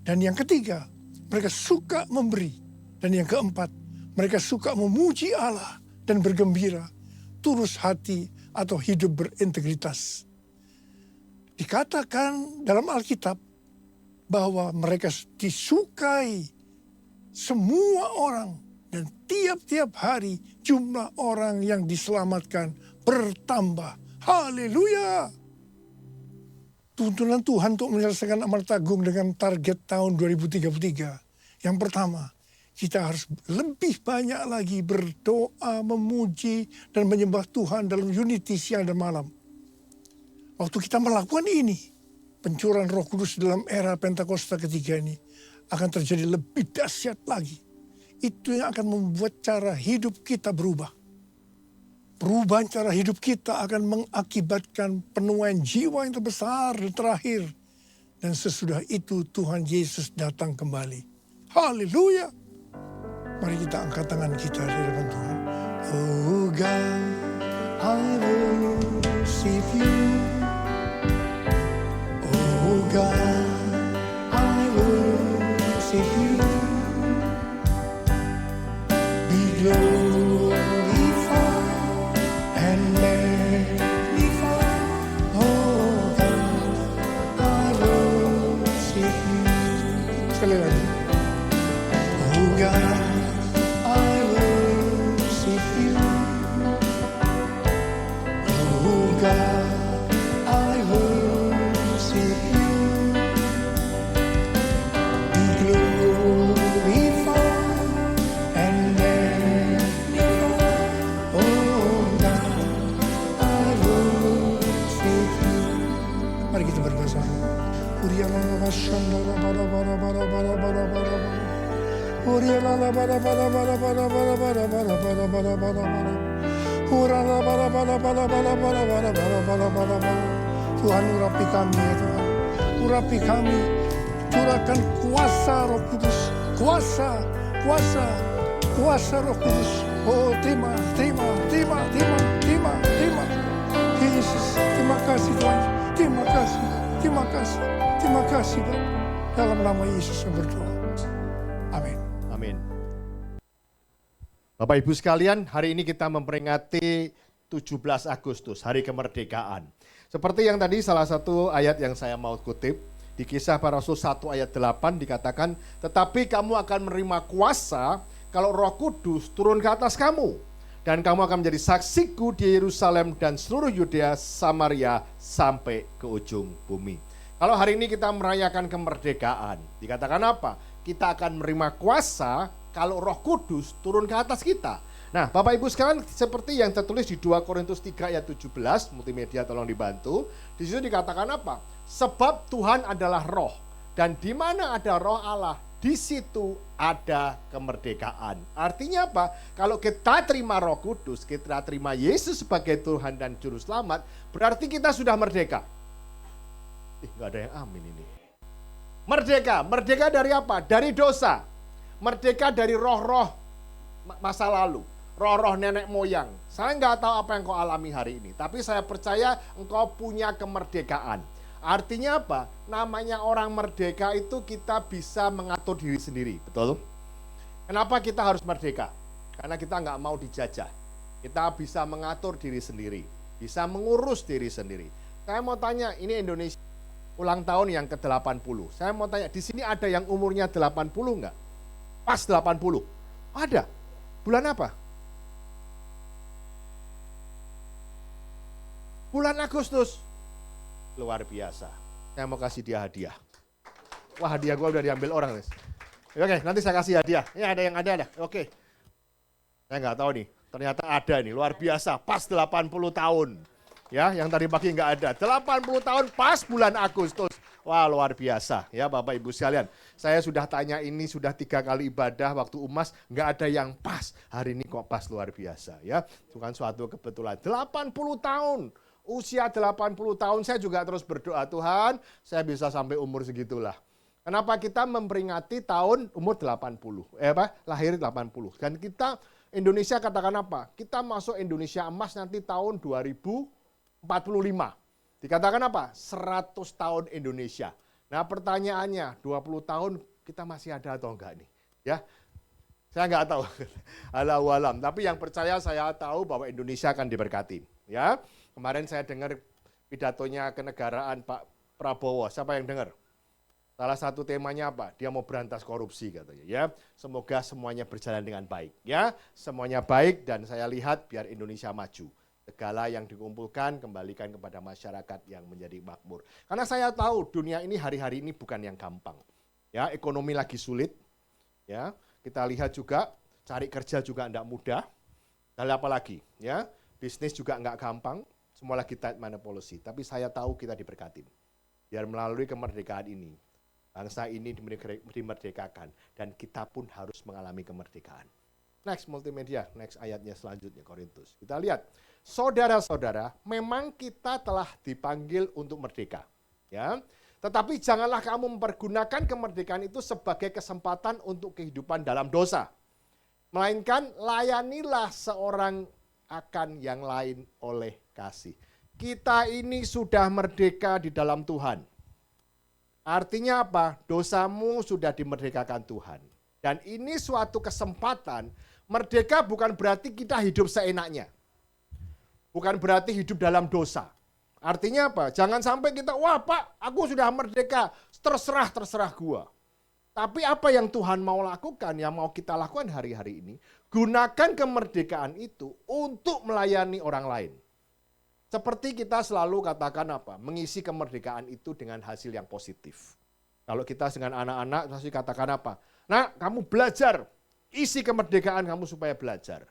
Dan yang ketiga, mereka suka memberi. Dan yang keempat, mereka suka memuji Allah dan bergembira, tulus hati atau hidup berintegritas. Dikatakan dalam Alkitab bahwa mereka disukai semua orang dan tiap-tiap hari jumlah orang yang diselamatkan bertambah. Haleluya! Tuntunan Tuhan untuk menyelesaikan amanat agung dengan target tahun 2033. Yang pertama, kita harus lebih banyak lagi berdoa, memuji, dan menyembah Tuhan dalam unity siang dan malam. Waktu kita melakukan ini, pencurahan Roh Kudus dalam era Pentakosta ketiga ini akan terjadi lebih dahsyat lagi. Itu yang akan membuat cara hidup kita berubah. Perubahan cara hidup kita akan mengakibatkan penuaian jiwa yang terbesar dan terakhir. Dan sesudah itu Tuhan Yesus datang kembali. Haleluya! Mari kita angkat tangan kita di hadapan Tuhan. Oh God, I worship you. God, I worship you. Be glorified and magnified. Oh God, I worship you. Sekali lagi. Oh God, I worship you. Oh God, I worship you. Be glorified and magnified. Oh God, I worship you. Mari kita berbahasa. Tuhan, urapi kami ya Tuhan. Urapi kami. Curahkan kuasa Roh Kudus. Kuasa Roh Kudus. Oh, terima. Yesus, terima kasih Tuhan. Terima kasih Bapak. Dalam nama Yesus saya berdoa. Amin. Amin. Bapak Ibu sekalian, hari ini kita memperingati 17 Agustus, Hari Kemerdekaan. Seperti yang tadi salah satu ayat yang saya mau kutip, di Kisah Para Rasul 1 ayat 8 dikatakan, tetapi kamu akan menerima kuasa kalau Roh Kudus turun ke atas kamu. Dan kamu akan menjadi saksiku di Yerusalem dan seluruh Yudea, Samaria, sampai ke ujung bumi. Kalau hari ini kita merayakan kemerdekaan, dikatakan apa? Kita akan menerima kuasa kalau Roh Kudus turun ke atas kita. Nah, Bapak Ibu sekalian, seperti yang tertulis di 2 Korintus 3 ayat 17, multimedia tolong dibantu. Di situ dikatakan apa? Sebab Tuhan adalah roh, dan di mana ada roh Allah, di situ ada kemerdekaan. Artinya apa? Kalau kita terima Roh Kudus, kita terima Yesus sebagai Tuhan dan Juru Selamat, berarti kita sudah merdeka. Nggak ada yang amin ini. Merdeka dari apa? Dari dosa. Merdeka dari roh-roh masa lalu. Roh-roh nenek moyang. Saya nggak tahu apa yang kau alami hari ini. Tapi saya percaya engkau punya kemerdekaan. Artinya apa? Namanya orang merdeka itu kita bisa mengatur diri sendiri. Betul? Kenapa kita harus merdeka? Karena kita nggak mau dijajah. Kita bisa mengatur diri sendiri. Bisa mengurus diri sendiri. Saya mau tanya, ini Indonesia ulang tahun yang ke-80. Saya mau tanya, di sini ada yang umurnya 80 nggak? Pas 80. Ada. Bulan apa? Bulan Agustus. Luar biasa. Saya mau kasih dia hadiah. Wah, hadiah gue udah diambil orang. Oke, nanti saya kasih hadiah. Ini ada yang ada. Oke. Saya nggak tahu nih. Ternyata ada nih. Luar biasa. Pas 80 tahun. Ya, yang tadi pagi nggak ada. 80 tahun pas bulan Agustus. Wah, luar biasa. Ya, Bapak Ibu sekalian. Saya sudah tanya ini, sudah 3 kali ibadah waktu UMAS. Nggak ada yang pas. Hari ini kok pas, luar biasa. Ya, bukan suatu kebetulan. 80 tahun. Usia 80 tahun saya juga terus berdoa, Tuhan, saya bisa sampai umur segitulah. Kenapa kita memperingati tahun umur 80? Lahir 80. Dan kita, Indonesia katakan apa? Kita masuk Indonesia emas nanti tahun 2045. Dikatakan apa? 100 tahun Indonesia. Nah, pertanyaannya, 20 tahun kita masih ada atau enggak nih? Ya. Saya enggak tahu. Allahu alam. Tapi yang percaya saya tahu bahwa Indonesia akan diberkati, ya. Kemarin saya dengar pidatonya kenegaraan Pak Prabowo. Siapa yang dengar? Salah satu temanya apa? Dia mau berantas korupsi katanya. Ya, semoga semuanya berjalan dengan baik. Ya, semuanya baik dan saya lihat biar Indonesia maju. Segala yang dikumpulkan kembalikan kepada masyarakat yang menjadi makmur. Karena saya tahu dunia ini hari-hari ini bukan yang gampang. Ya, ekonomi lagi sulit. Ya, kita lihat juga cari kerja juga enggak mudah. Dan apalagi, ya, bisnis juga enggak gampang. Semua lagi tight money policy, tapi saya tahu kita diberkatin. Biar melalui kemerdekaan ini, bangsa ini dimerdekakan, dan kita pun harus mengalami kemerdekaan. Next multimedia, next ayatnya selanjutnya, Korintus. Kita lihat, saudara-saudara, memang kita telah dipanggil untuk merdeka. Ya, tetapi janganlah kamu mempergunakan kemerdekaan itu sebagai kesempatan untuk kehidupan dalam dosa. Melainkan layanilah seorang akan yang lain oleh kasih. Kita ini sudah merdeka di dalam Tuhan. Artinya apa? Dosamu sudah dimerdekakan Tuhan. Dan ini suatu kesempatan, merdeka bukan berarti kita hidup seenaknya. Bukan berarti hidup dalam dosa. Artinya apa? Jangan sampai kita, wah Pak, aku sudah merdeka, terserah gua. Tapi apa yang Tuhan mau lakukan, yang mau kita lakukan hari-hari ini, gunakan kemerdekaan itu untuk melayani orang lain. Seperti kita selalu katakan apa? Mengisi kemerdekaan itu dengan hasil yang positif. Kalau kita dengan anak-anak pasti katakan apa? Nah, kamu belajar, isi kemerdekaan kamu supaya belajar.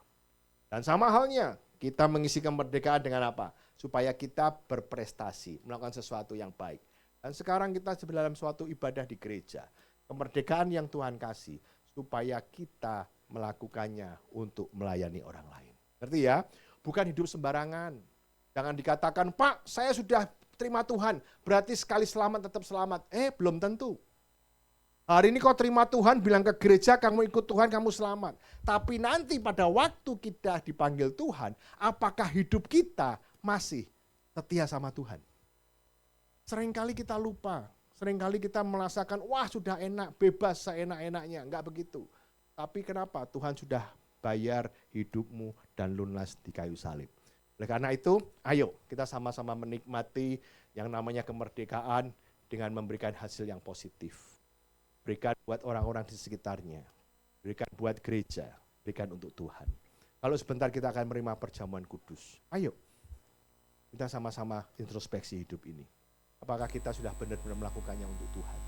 Dan sama halnya, kita mengisi kemerdekaan dengan apa? Supaya kita berprestasi, melakukan sesuatu yang baik. Dan sekarang kita dalam suatu ibadah di gereja. Kemerdekaan yang Tuhan kasih, supaya kita melakukannya untuk melayani orang lain. Ngerti ya? Bukan hidup sembarangan. Jangan dikatakan, Pak, saya sudah terima Tuhan, berarti sekali selamat tetap selamat. Belum tentu. Hari ini kau terima Tuhan, bilang ke gereja, kamu ikut Tuhan, kamu selamat. Tapi nanti pada waktu kita dipanggil Tuhan, apakah hidup kita masih setia sama Tuhan? Seringkali kita lupa, seringkali kita merasakan, wah sudah enak, bebas, seenak-enaknya. Enggak begitu. Tapi kenapa? Tuhan sudah bayar hidupmu dan lunas di kayu salib. Oleh karena itu, ayo kita sama-sama menikmati yang namanya kemerdekaan dengan memberikan hasil yang positif. Berikan buat orang-orang di sekitarnya, berikan buat gereja, berikan untuk Tuhan. Kalau sebentar kita akan menerima perjamuan kudus, ayo kita sama-sama introspeksi hidup ini. Apakah kita sudah benar-benar melakukannya untuk Tuhan?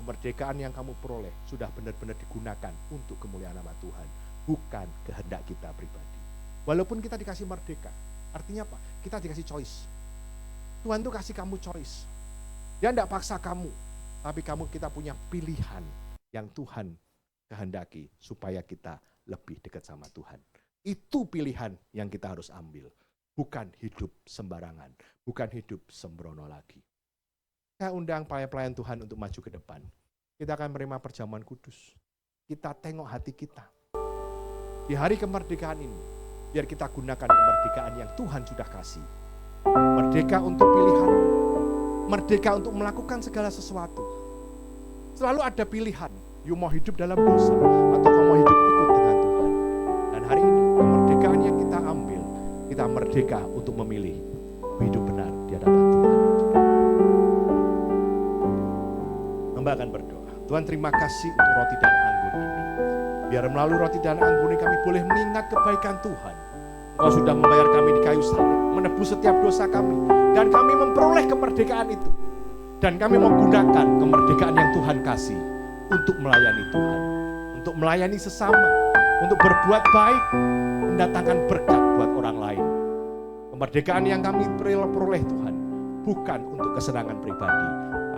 Kemerdekaan yang kamu peroleh sudah benar-benar digunakan untuk kemuliaan nama Tuhan, bukan kehendak kita pribadi. Walaupun kita dikasih merdeka, artinya apa? Kita dikasih choice. Tuhan tuh kasih kamu choice. Dia tidak paksa kamu, tapi kita punya pilihan yang Tuhan kehendaki supaya kita lebih dekat sama Tuhan. Itu pilihan yang kita harus ambil. Bukan hidup sembarangan, bukan hidup sembrono lagi. Saya undang pelayan Tuhan untuk maju ke depan. Kita akan menerima perjamuan kudus. Kita tengok hati kita. Di hari kemerdekaan ini, biar kita gunakan kemerdekaan yang Tuhan sudah kasih. Merdeka untuk pilihan. Merdeka untuk melakukan segala sesuatu. Selalu ada pilihan. You mau hidup dalam dosa atau kau mau hidup ikut dengan Tuhan. Dan hari ini kemerdekaan yang kita ambil, kita merdeka untuk memilih hidup benar di hadapan Tuhan. Hamba akan berdoa. Tuhan, terima kasih untuk roti dan anggur ini. Biar melalui roti dan anggur ini kami boleh mengingat kebaikan Tuhan. Kau sudah membayar kami di kayu salib, menebus setiap dosa kami, dan kami memperoleh kemerdekaan itu. Dan kami mau gunakan kemerdekaan yang Tuhan kasih untuk melayani Tuhan, untuk melayani sesama, untuk berbuat baik, mendatangkan berkat buat orang lain. Kemerdekaan yang kami peroleh Tuhan, bukan untuk kesenangan pribadi,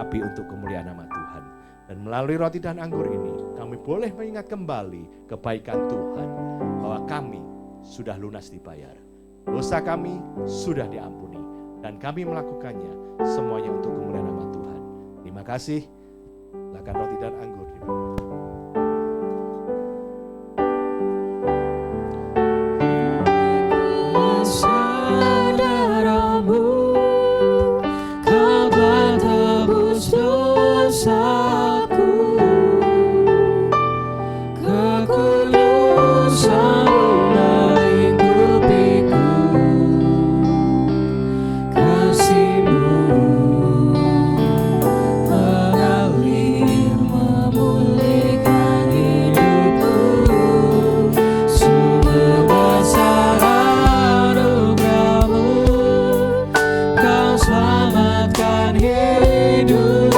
tapi untuk kemuliaan nama Tuhan. Dan melalui roti dan anggur ini, kami boleh mengingat kembali kebaikan Tuhan, bahwa kami sudah lunas dibayar. Dosa kami sudah diampuni, dan kami melakukannya semuanya untuk kemuliaan nama Tuhan. Terima kasih. Silakan roti dan anggur. Saudaramu, kau telah tebus dosaku, kekudusanmu menghidupiku, kasihmu mengalir memulihkan hidupku, sumber besar anugerahmu, kau selamatkan hidupku.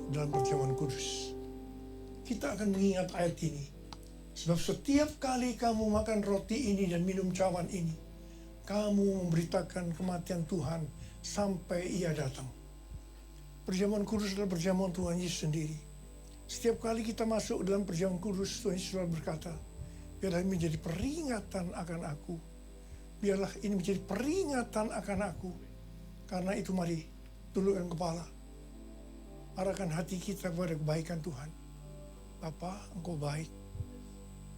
dalam perjamuan kudus. Kita akan mengingat ayat ini. Sebab setiap kali kamu makan roti ini dan minum cawan ini, kamu memberitakan kematian Tuhan sampai Ia datang. Perjamuan kudus adalah perjamuan Tuhan Yesus sendiri. Setiap kali kita masuk dalam perjamuan kudus, Tuhan Yesus selalu berkata, biarlah ini menjadi peringatan akan aku. Biarlah ini menjadi peringatan akan aku. Karena itu mari, tundukkan kepala. Arahkan hati kita kepada kebaikan Tuhan. Bapa, Engkau baik.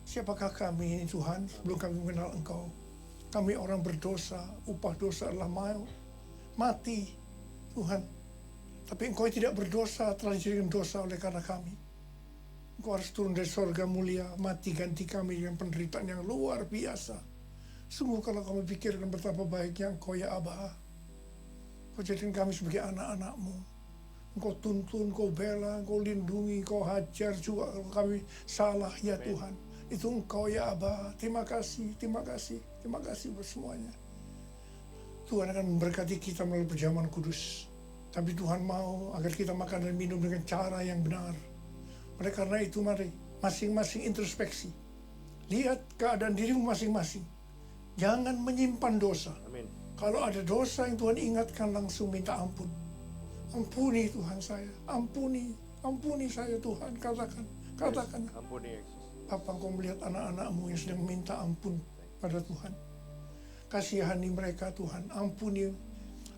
Siapakah kami ini Tuhan sebelum kami mengenal Engkau? Kami orang berdosa, upah dosa adalah mati Tuhan. Tapi Engkau tidak berdosa telah dijadikan dosa oleh karena kami. Engkau harus turun dari sorga mulia, mati ganti kami dengan penderitaan yang luar biasa. Sungguh kalau kami pikirkan betapa baiknya Engkau ya Aba. Engkau jadikan kami sebagai anak-anak-Mu. Engkau tuntun, Engkau bela, Engkau lindungi, Engkau hajar juga kalau kami salah ya Tuhan. Itu Engkau ya Aba. Terima kasih, terima kasih, terima kasih buat semuanya. Tuhan akan memberkati kita melalui perjamuan kudus. Tapi Tuhan mau agar kita makan dan minum dengan cara yang benar. Oleh karena itu mari masing-masing introspeksi. Lihat keadaan dirimu masing-masing. Jangan menyimpan dosa. Amin. Kalau ada dosa yang Tuhan ingatkan, langsung minta ampun. Ampuni Tuhan saya, ampuni saya Tuhan, katakan. Ampuni Yesus. Apa Engkau melihat anak-anak-Mu yang sedang minta ampun pada Tuhan? Kasihani mereka Tuhan, ampuni.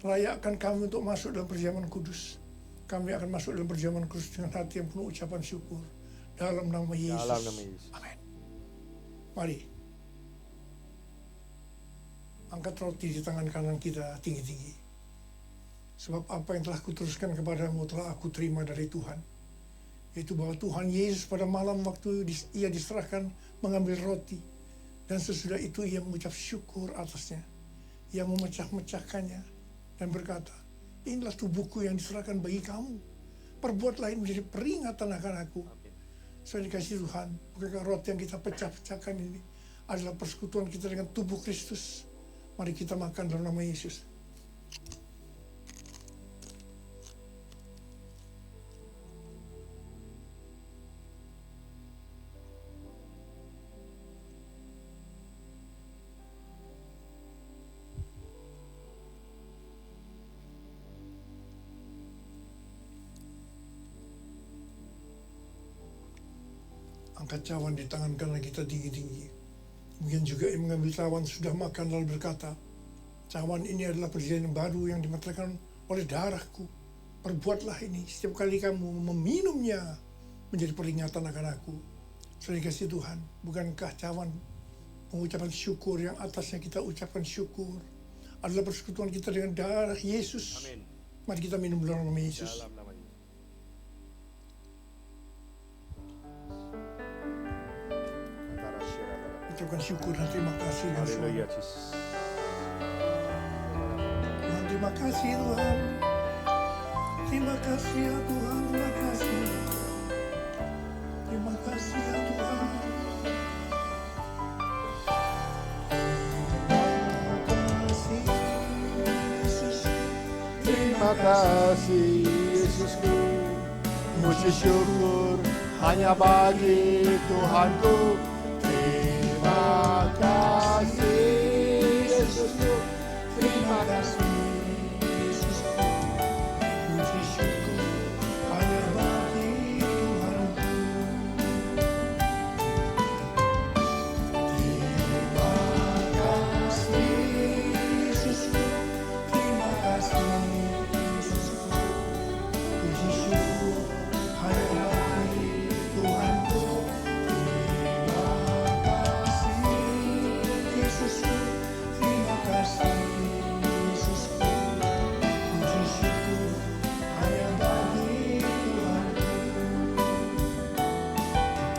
Layakkan kami untuk masuk dalam perjamuan kudus. Kami akan masuk dalam perjamuan kudus dengan hati yang penuh ucapan syukur. Dalam nama Yesus. Dalam nama Yesus. Amin. Mari. Angkat roti di tangan kanan kita tinggi-tinggi. Sebab apa yang telah kuteruskan kepadamu telah aku terima dari Tuhan. Yaitu bahwa Tuhan Yesus pada malam waktu Ia diserahkan mengambil roti. Dan sesudah itu Ia mengucap syukur atasnya. Ia memecah-mecahkannya dan berkata, inilah tubuhku yang diserahkan bagi kamu. Perbuatlah ini menjadi peringatan akan aku. Saya dikasih Tuhan, bukankah roti yang kita pecah-pecahkan ini adalah persekutuan kita dengan tubuh Kristus. Mari kita makan dalam nama Yesus. Angkat cawan di tangan kanan kita tinggi-tinggi. Kemudian juga yang mengambil cawan sudah makan lalu berkata, cawan ini adalah perjanjian baru yang dimeteraikan oleh darahku. Perbuatlah ini setiap kali kamu meminumnya menjadi peringatan akan aku. Saudara dikasihi Tuhan, bukankah cawan pengucapan syukur yang atasnya kita ucapkan syukur adalah persekutuan kita dengan darah Yesus. Amin. Mari kita minum dalam nama Yesus. Dalam nama Yesus. Ucapkan syukur dan terima kasih dengan Haleluya suara. Yesus. Tuhan, terima kasih Tuhan. Terima kasih ya Tuhan, terima kasih. Terima kasih ya Tuhan. Terima kasih Yesusku. Puji syukur hanya bagi Tuhanku. Terima kasih Yesusku. Terima kasih Yesusku. Puji syukur hanya bagi Tuhanku. Terima kasih Yesusku. Terima kasih Yesusku. Puji syukur hanya bagi Tuhanku. Terima kasih Yesusku. Terima kasih Yesusku. Puji syukur hanya bagi Tuhanku.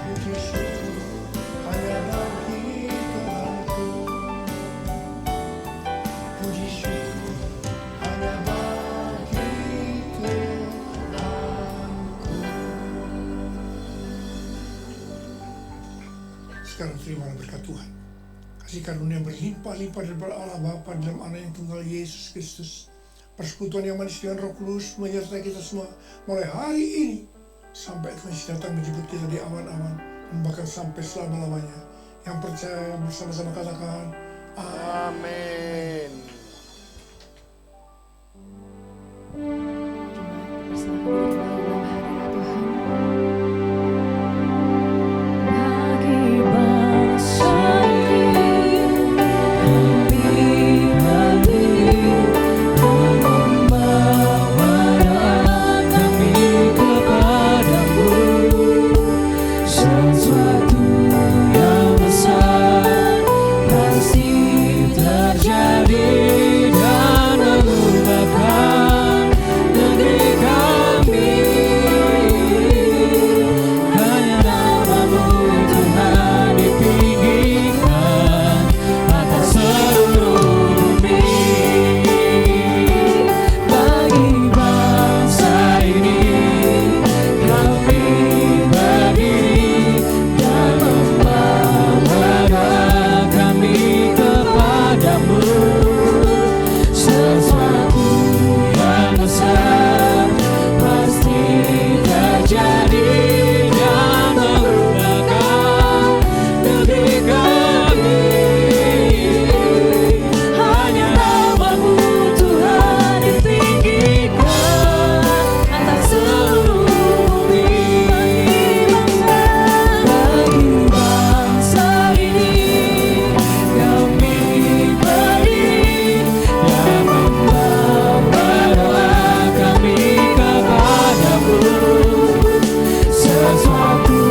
Puji syukur hanya bagi Tuhanku. Puji syukur hanya bagi Tuhanku. Sekarang terima berkat Tuhan. Kasih karunia yang berlimpah-limpah daripada Allah Bapa dalam Anak yang tunggal Yesus Kristus. persekutuan yang manis dengan Roh Kudus menyertai kita semua mulai hari ini sampai Tuhan Yesus datang menjemput kita di awan-awan dan bahkan sampai selama-lamanya. Yang percaya bersama-sama katakan Amin. Bagi bangsa ini membawa kami kepadamu, sesuatu yang besar pasti terjadi dan mengubahkan negeri kami. Hanya namamu Tuhan ditinggikan atas seluruh bumi. Bagi bangsa ini kami berdiri dan membawa doa kami kepadamu, sesuatu yang besar pasti terjadi dan mengubahkan negeri kami. Hanya namamu Tuhan ditinggikan atas seluruh bumi. Bagi bangsa ini kami berdiri dan membawa doa kami kepadamu, sesuatu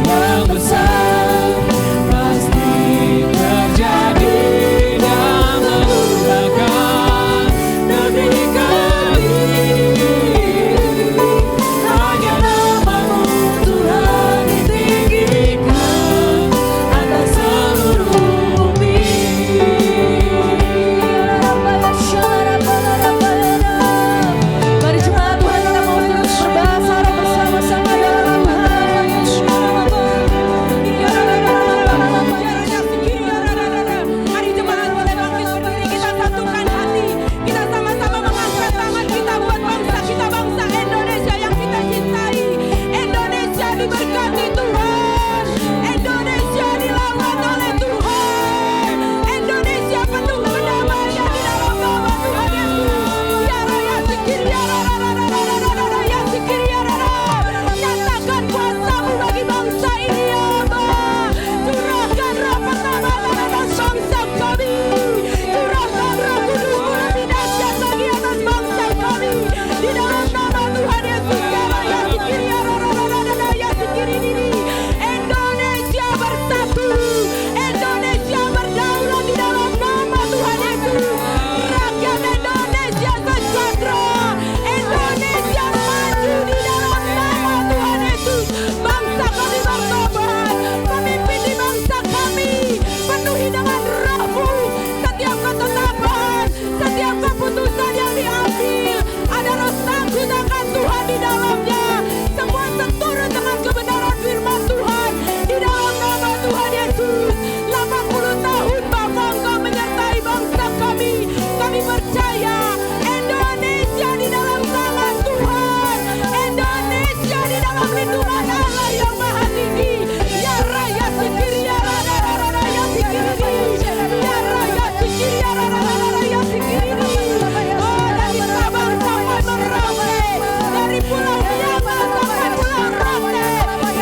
yang besar pasti terjadi dan mengubahkan negeri kami. Hanya namamu Tuhan ditinggikan atas seluruh bumi. Mari jemaat Tuhan, kita mau terus berbahasa roh bersama-sama dalam Tuhan. Mari jemaat boleh bangkit berdiri, kita satukan hati, kita sama-sama mengangkat tangan kita buat bangsa kita, bangsa Indonesia yang kita cintai. Indonesia diberkati Tuhan, Indonesia dilawan oleh Tuhan, Indonesia penuh kedamaian di dalam nama Tuhan Yesus. Ya Raya Sikir, ya Rara, ya Sikir, ya Rara. Nyatakan kuasa-Mu bagi bangsa ini ya Allah. Curahkan roh pertemanan atas bangsa kami, curahkan roh Kudus-Mu lebih dahsyat lagi atas bangsa kami di dalam nama Tuhan Yesus. Ya Raya Sikir, ya Rara, ya Sikir ini. Indonesia bersatu, Indonesia berdaulat di dalam nama Tuhan Yesus. Rakyat Indonesia sejahtera, Indonesia maju di dalam nama Tuhan Yesus. Bangsa kami bertobat, pemimpin di bangsa kami penuhi dengan Roh-Mu. Setiap ketetapan, setiap keputusan yang diambil ada roh takut akan Tuhan di dalamnya. Semua seturut dengan kebenaran firman Tuhan di dalam nama Tuhan Yesus. 80 tahun Bapa Engkau menyertai bangsa kami. Kami percaya Indonesia di dalam tangan Tuhan, Indonesia di dalam lindungan Allah yang Maha Tinggi. Ya Raya Sikir, ya Rara, ya Sikir ini. Ya Raya Sikir, ya Rara, ya Sikir ini. Oh, dari Sabang sampai Merauke, dari Pulau Jawa sampai Pulau Rote,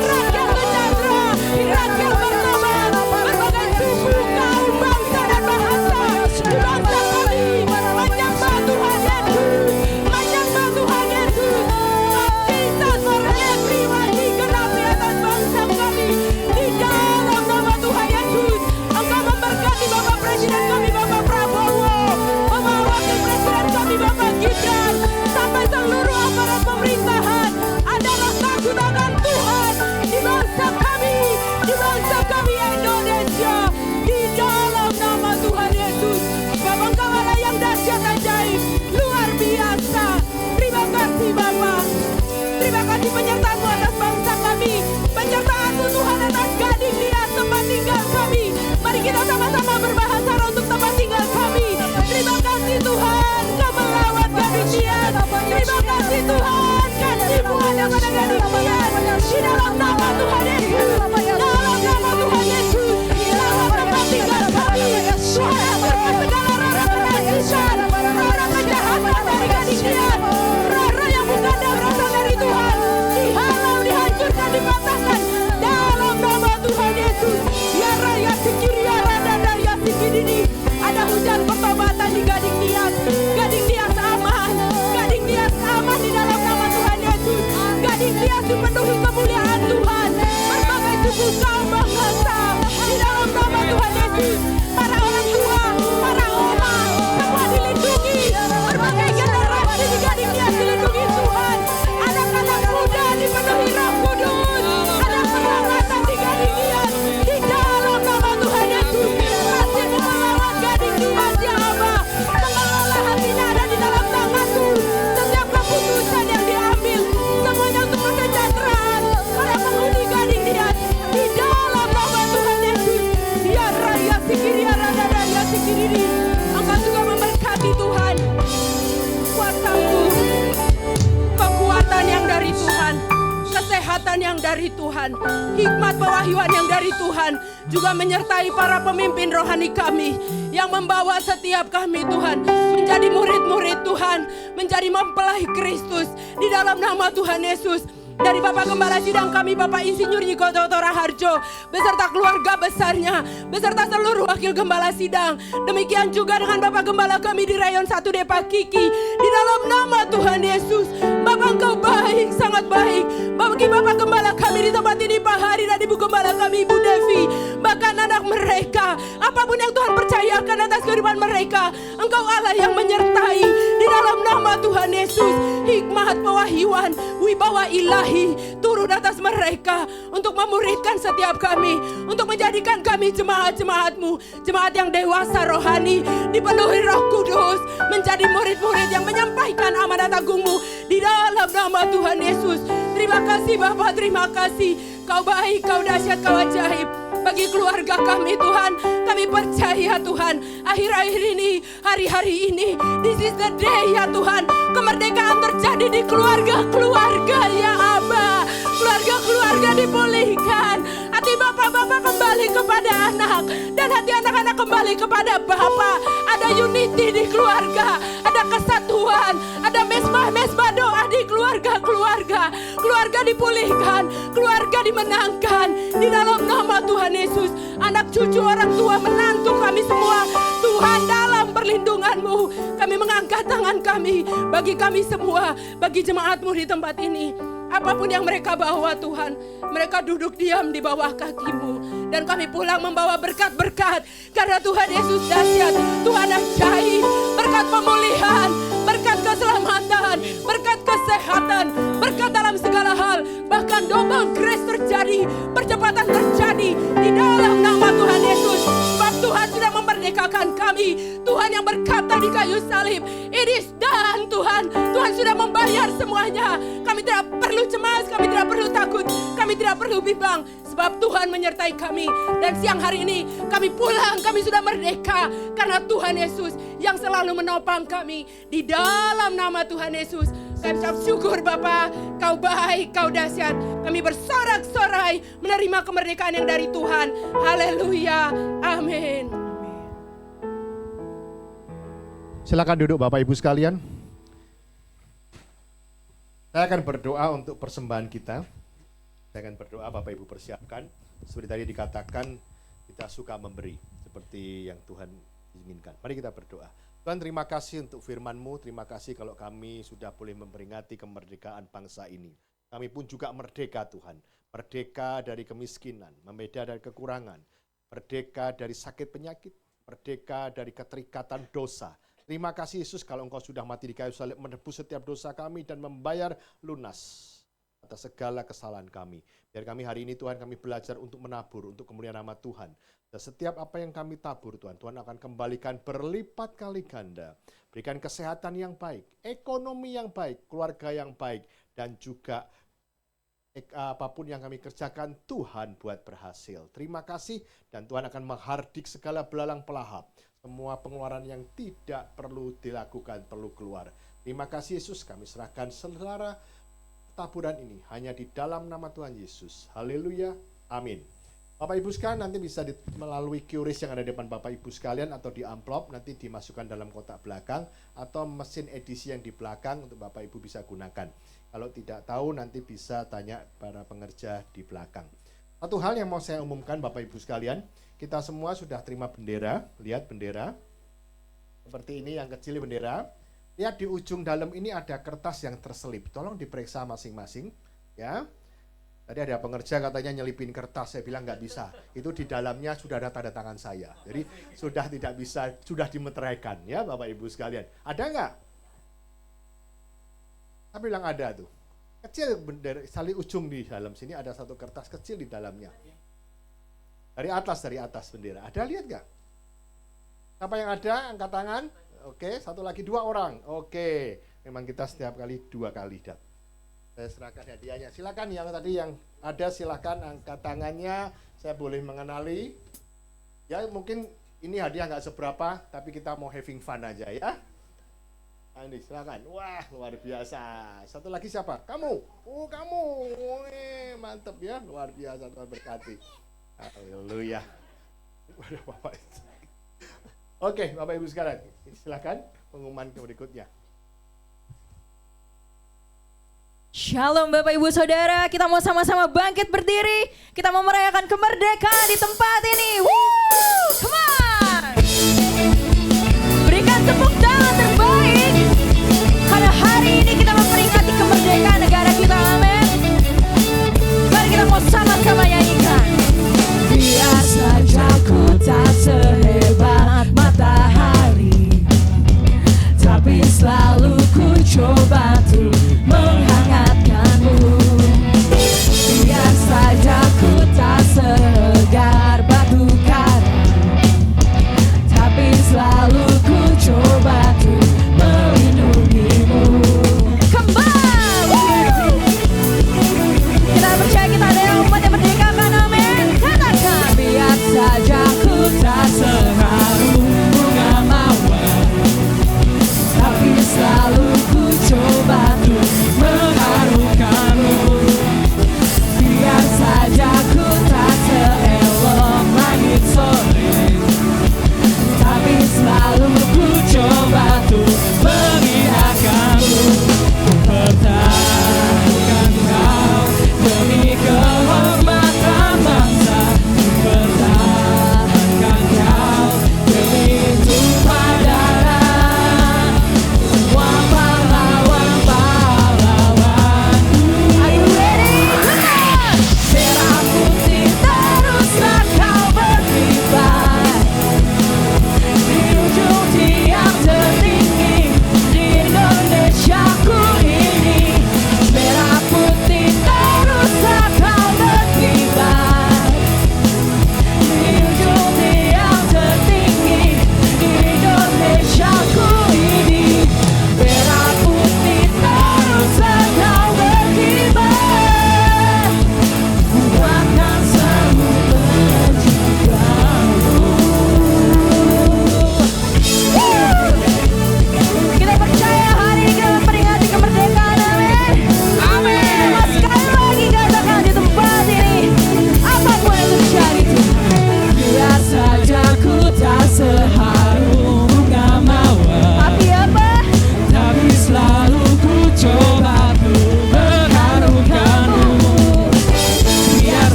rakyat sejahtera, rakyat bertobat, berbagai suku, kaum, bangsa dan bahasa. Di bangsa kami menyembah Tuhan Yesus, menyembah Tuhan Yesus. Jesus for everyone digenapi atas bangsa kami di dalam nama Tuhan Yesus. Engkau memberkati Bapak Presiden kami, Bapak Prabowo, Bapak Wakil Presiden kami, Bapak Gibran, sampai seluruh aparat pemerintahan. Ada roh takut akan Tuhan di bangsa kami Indonesia, di dalam nama Tuhan Yesus. Bapak Engkau Allah yang dahsyat ajaib, luar biasa. Terima kasih Bapak. Terima kasih penyertaan-Mu atas bangsa kami, penyertaan-Mu Tuhan atas Gading Nias tempat tinggal kami. Mari kita sama-sama berbahasa roh untuk tempat tinggal kami. Terima kasih Tuhan, Kau melawat yang ada gading Tian. Di dalam nama Tuhan Yesus. Dalam nama Tuhan Yesus. Dalam tempat tinggal kami. Tuhan hancurkan segala roh kesakitan. Roh kejahatan dari gading Tian. Roh yang bukan berasal dari Tuhan. Dihalau, dihancurkan, dipatahkan. Dalam nama Tuhan Yesus. Ya raya sikiri ya rada daya sikiri. Ada hujan pertobatan di gading Tian. Gading Tian aman. Gading Tian aman di dalam nama Tuhan Yesus. Gading Tian dipenuhi kemuliaan Tuhan. Berbagai suku kaum bangsa di dalam nama Tuhan Yesus. Para orang tua, para oma, semua dilindungi. Berbagai generasi di gading Tian dilindungi Tuhan. Anak-anak muda dipenuhi Roh Kudus. Ada keselamatan di gading Tian. Di dalam nama Tuhan Yesus. Kasih melawat gading Tian ya Allah. Mengelola hatinya ada di dalam tanganmu. Setiap keputusan yang diambil, semuanya untuk kesejahteraan para penghuni gading Tian. Di dalam nama Tuhan Yesus. Ya raya sikiri ya rada raya sikiri. Engkau juga memberkati Tuhan. Kuasamu, kekuatan yang dari Tuhan, kesehatan yang dari Tuhan, hikmat pewahyuan yang dari Tuhan, juga menyertai para pemimpin rohani kami yang membawa setiap kami Tuhan menjadi murid-murid Tuhan, menjadi mempelai Kristus di dalam nama Tuhan Yesus. Dari Bapak Gembala Sidang kami, Bapak Insinyur Niko Toto Raharjo, beserta keluarga besarnya, beserta seluruh wakil Gembala Sidang. Demikian juga dengan Bapak Gembala kami di Rayon 1 Depa Kiki. Di dalam nama Tuhan Yesus, Bapak Engkau baik, sangat baik. Bagi Bapak Gembala kami di tempat ini, Pak Hari, dan Ibu Gembala kami, Ibu Devi. Bahkan anak mereka, apapun yang Tuhan percayakan atas kehidupan mereka, Engkau Allah yang menyertai. Di dalam nama Tuhan Yesus, hikmat pewahyuan, wibawa ilahi turun atas mereka untuk memuridkan setiap kami, untuk menjadikan kami jemaat-jemaat-Mu, jemaat yang dewasa rohani, dipenuhi Roh Kudus, menjadi murid-murid yang menyampaikan amanat agung-Mu di dalam nama Tuhan Yesus. Terima kasih Bapak, terima kasih. Kau baik, Kau dahsyat, Kau ajaib. Bagi keluarga kami Tuhan, kami percaya Tuhan, akhir-akhir ini, hari-hari ini, this is the day ya Tuhan, kemerdekaan terjadi di keluarga-keluarga ya Abba. Keluarga-keluarga dipulihkan, hati bapak-bapak kembali kepada anak, dan hati anak-anak kembali kepada Bapa. Ada unity di keluarga, ada kesatuan, ada mesbah-mesbah doa di keluarga-keluarga. Keluarga dipulihkan, keluarga dimenangkan di dalam nama Tuhan Yesus. Anak cucu, orang tua, menantu kami semua, Tuhan dalam perlindungan-Mu, kami mengangkat tangan kami, bagi kami semua, bagi jemaat-Mu di tempat ini. Apapun yang mereka bawa Tuhan, mereka duduk diam di bawah kaki-Mu. Dan kami pulang membawa berkat-berkat, karena Tuhan Yesus dahsyat, Tuhan ajaib. Berkat pemulihan, berkat keselamatan, berkat kesehatan, berkat dalam segala hal. Bahkan double grace terjadi, percepatan terjadi di dalam nama Tuhan Yesus. Sebab Tuhan sudah memerdekakan kami. Tuhan yang berkata di kayu salib, it is done Tuhan. Tuhan sudah membayar semuanya. Kami tidak perlu cemas, kami tidak perlu takut, kami tidak perlu bimbang. Sebab Tuhan menyertai kami. Dan siang hari ini kami pulang, kami sudah merdeka. Karena Tuhan Yesus yang selalu menopang kami. Di dalam nama Tuhan Yesus, kami ucap syukur Bapa, Kau baik, Kau dahsyat. Kami bersorak-sorai menerima kemerdekaan yang dari Tuhan. Haleluya, amin. Silakan duduk Bapak Ibu sekalian. Saya akan berdoa untuk persembahan kita. Saya akan berdoa, Bapak Ibu persiapkan. Seperti tadi dikatakan, kita suka memberi seperti yang Tuhan inginkan. Mari kita berdoa. Tuhan, terima kasih untuk firman-Mu. Terima kasih kalau kami sudah boleh memperingati kemerdekaan bangsa ini. Kami pun juga merdeka Tuhan. Merdeka dari kemiskinan, merdeka dari kekurangan, merdeka dari sakit penyakit, merdeka dari keterikatan dosa. Terima kasih Yesus kalau Engkau sudah mati di kayu salib, menebus setiap dosa kami dan membayar lunas atas segala kesalahan kami. Biar kami hari ini Tuhan, kami belajar untuk menabur, untuk kemuliaan nama Tuhan. Dan setiap apa yang kami tabur Tuhan, Tuhan akan kembalikan berlipat kali ganda. Berikan kesehatan yang baik, ekonomi yang baik, keluarga yang baik, dan juga apapun yang kami kerjakan, Tuhan buat berhasil. Terima kasih, dan Tuhan akan menghardik segala belalang pelahap. Semua pengeluaran yang tidak perlu dilakukan, perlu keluar. Terima kasih Yesus, kami serahkan seluruh taburan ini hanya di dalam nama Tuhan Yesus. Haleluya. Amin. Bapak Ibu sekalian nanti bisa melalui QRIS yang ada di depan Bapak Ibu sekalian atau di amplop nanti dimasukkan dalam kotak belakang atau mesin edisi yang di belakang untuk Bapak Ibu bisa gunakan. Kalau tidak tahu nanti bisa tanya para pengerja di belakang. Satu hal yang mau saya umumkan Bapak Ibu sekalian, kita semua sudah terima bendera, lihat bendera. Seperti ini yang kecil bendera. Lihat di ujung dalam ini ada kertas yang terselip. Tolong diperiksa masing-masing, ya. Tadi ada pengerja katanya nyelipin kertas, saya bilang nggak bisa. Itu di dalamnya sudah ada tanda tangan saya. Jadi sudah tidak bisa, sudah dimeteraikan, ya Bapak Ibu sekalian. Ada nggak? Saya bilang ada tuh. Kecil bendera, saling ujung di dalam sini ada satu kertas kecil di dalamnya. Dari atas bendera. Ada lihat nggak? Siapa yang ada? Angkat tangan. Oke, satu lagi 2 orang. Oke, memang kita setiap kali 2 kali dat. Saya serahkan hadiahnya. Silakan yang tadi yang ada silakan angkat tangannya. Saya boleh mengenali. Ya mungkin ini hadiah nggak seberapa, tapi kita mau having fun aja ya. Nah, ini silakan. Wah luar biasa. Satu lagi siapa? Kamu. Oh kamu. Mantep ya. Luar biasa. Tuhan berkati. Haleluya. Waduh Bapak. Oke, Bapak Ibu sekalian, silakan pengumuman berikutnya. Shalom Bapak Ibu Saudara, kita mau sama-sama bangkit berdiri. Kita mau merayakan kemerdekaan di tempat ini. Woo! Come on! Berikan tepuk tangan terbaik. Karena hari ini kita memperingati kemerdekaan negara kita, amin. Mari kita mau sama-sama nyanyikan. Biar saja ku tak sehebat matahari, tapi selalu ku coba tuh menghangatkanmu. Biar saja ku tak segar batu karang, tapi selalu ku coba tuh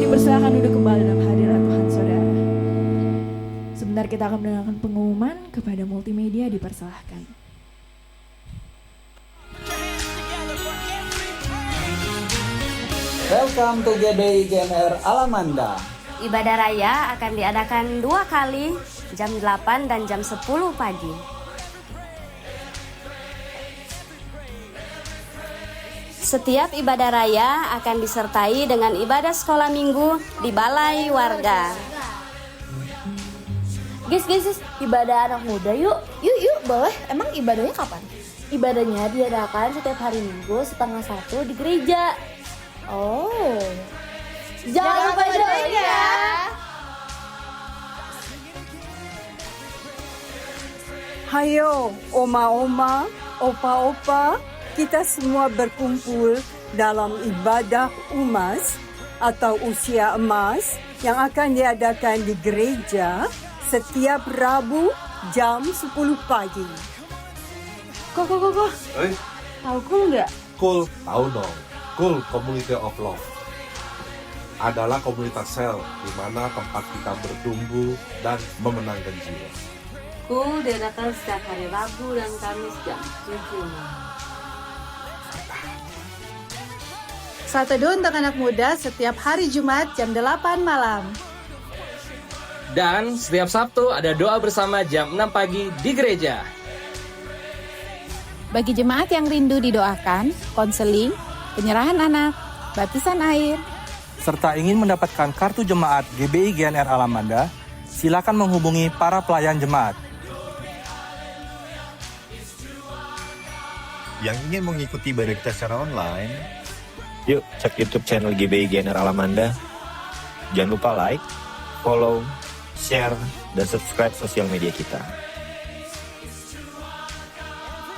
dipersilakan duduk kembali dalam hadirat Tuhan saudara. Sebentar kita akan mendengarkan pengumuman. Kepada multimedia dipersilahkan. Welcome to GBI GNR Alamanda. Ibadah raya akan diadakan 2 kali, jam 8 dan jam 10 pagi. Setiap ibadah raya akan disertai dengan ibadah sekolah minggu di balai warga. Guys, ibadah anak muda yuk. Yuk, boleh. Emang ibadahnya kapan? Ibadahnya diadakan setiap hari Minggu 12:30 di gereja. Oh, jangan lupa join ya. Hayo, oma-oma, opa-opa, kita semua berkumpul dalam ibadah umas atau usia emas yang akan diadakan di gereja setiap Rabu jam 10 pagi. Kok. Tahu Kul nggak? Kul, tahu dong. Kul Community of Love adalah komunitas sel di mana tempat kita bertumbuh dan memenangkan jiwa. Kul diadakan setiap hari Rabu dan Kamis jam 7 malam. Saat teduh untuk anak muda setiap hari Jumat jam 8 malam. Dan setiap Sabtu ada doa bersama jam 6 pagi di gereja. Bagi jemaat yang rindu didoakan, konseling, penyerahan anak, baptisan air, serta ingin mendapatkan kartu jemaat GBI GNR Alamanda, silakan menghubungi para pelayan jemaat. Yang ingin mengikuti ibadah kita secara online, yuk cek YouTube channel GBI GNR Alamanda. Jangan lupa like, follow, share, dan subscribe sosial media kita.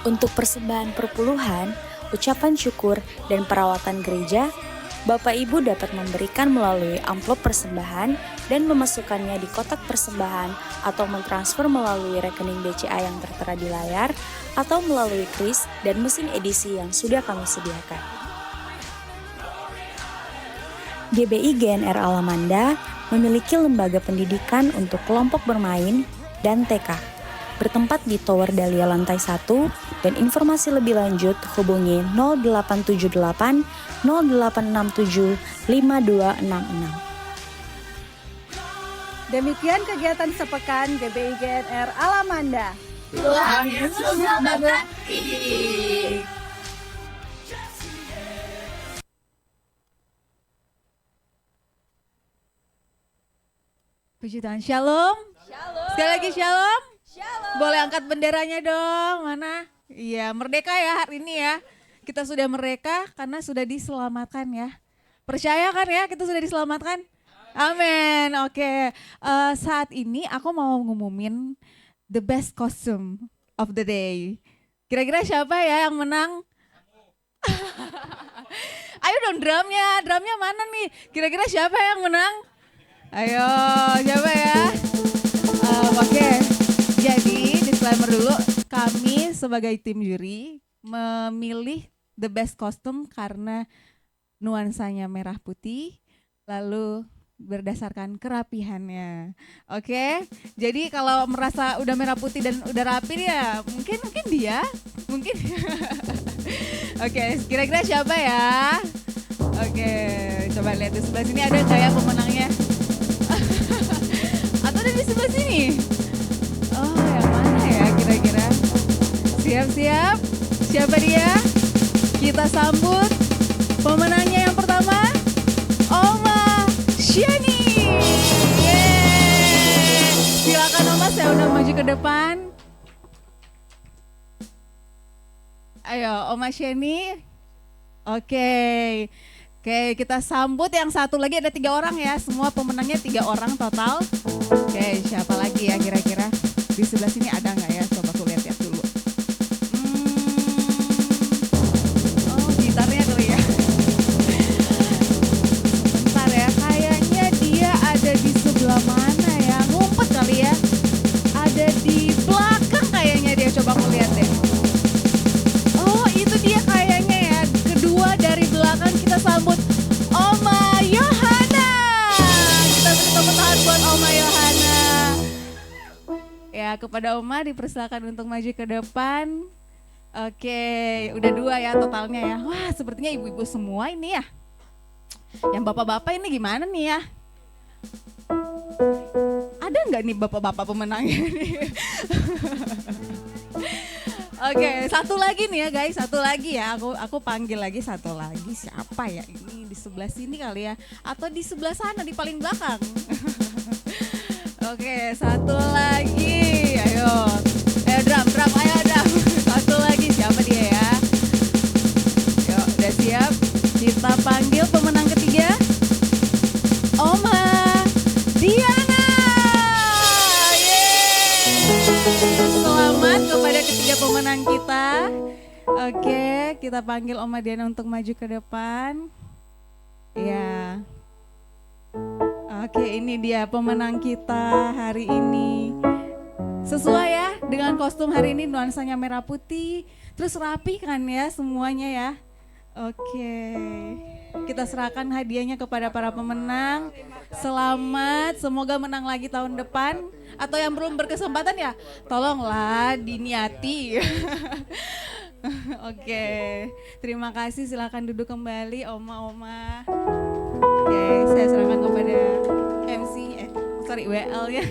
Untuk persembahan perpuluhan, ucapan syukur, dan perawatan gereja, Bapak Ibu dapat memberikan melalui amplop persembahan dan memasukkannya di kotak persembahan atau mentransfer melalui rekening BCA yang tertera di layar atau melalui kris dan mesin edisi yang sudah kami sediakan. GBI GNR Alamanda memiliki lembaga pendidikan untuk kelompok bermain dan TK. Bertempat di Tower Dahlia lantai 1 dan informasi lebih lanjut hubungi 0878 0867 5266. Demikian kegiatan sepekan GBI GNR Alamanda. Tuhan Yesus memberkati. Puji Tuhan, shalom. Sekali lagi shalom. Boleh angkat benderanya dong, mana? Iya, merdeka ya hari ini ya. Kita sudah merdeka karena sudah diselamatkan ya. Percaya kan ya kita sudah diselamatkan? Amin, oke. Saat ini aku mau ngumumin the best costume of the day. Kira-kira siapa ya yang menang? Ayo dong drumnya mana nih? Kira-kira siapa yang menang? Ayo, siapa ya? Oke. Jadi disclaimer dulu, kami sebagai tim juri memilih the best costume karena nuansanya merah putih, lalu berdasarkan kerapihannya. Oke, jadi kalau merasa udah merah putih dan udah rapi ya mungkin dia, mungkin. Oke, kira-kira siapa ya? Oke, coba lihat di sebelah sini ada nggak ya pemenangnya? Atau ada di sebelah sini? Oh, yang mana ya kira-kira? Siap-siap, siapa dia? Kita sambut pemenangnya yang pertama, Oma Shani. Yeay. Silakan Oma, saya udah maju ke depan. Ayo Oma Shani. Oke, kita sambut yang satu lagi, ada 3 orang ya, semua pemenangnya 3 orang total. Oke, siapa lagi ya kira-kira? Di sebelah sini ada nggak ya? Coba aku lihat dulu. Oh, gitarnya kali ya. Bentar ya, kayaknya dia ada di sebelah mana ya? Ngumpet kali ya? Ada di belakang kayaknya dia, coba aku lihat deh. Oh, itu dia kayaknya ya. Kedua dari belakang kita sambut Oma Yohana. kepada Oma dipersilakan untuk maju ke depan. Oke, udah 2 ya totalnya ya. Wah, sepertinya ibu-ibu semua ini ya. Yang bapak-bapak ini gimana nih ya? Ada nggak nih bapak-bapak pemenangnya nih? Oke, satu lagi nih ya guys, satu lagi ya. Aku panggil lagi satu lagi. Siapa ya ini? Di sebelah sini kali ya, atau di sebelah sana di paling belakang. Oke, satu lagi. Ayo drum, ayo drum. Satu lagi, siapa dia ya? Yuk, udah siap? Kita panggil pemenang ketiga, Oma Diana. Selamat kepada ketiga pemenang kita. Oke, kita panggil Oma Diana untuk maju ke depan. Ya. Oke, ini dia pemenang kita hari ini. Sesuai ya dengan kostum hari ini, nuansanya merah putih. Terus rapi kan ya semuanya ya. Oke, kita serahkan hadiahnya kepada para pemenang. Selamat, semoga menang lagi tahun depan. Atau yang belum berkesempatan ya, tolonglah diniati. Oke, terima kasih, silakan duduk kembali Oma-oma. Oke, saya serahkan kepada MC, WL ya.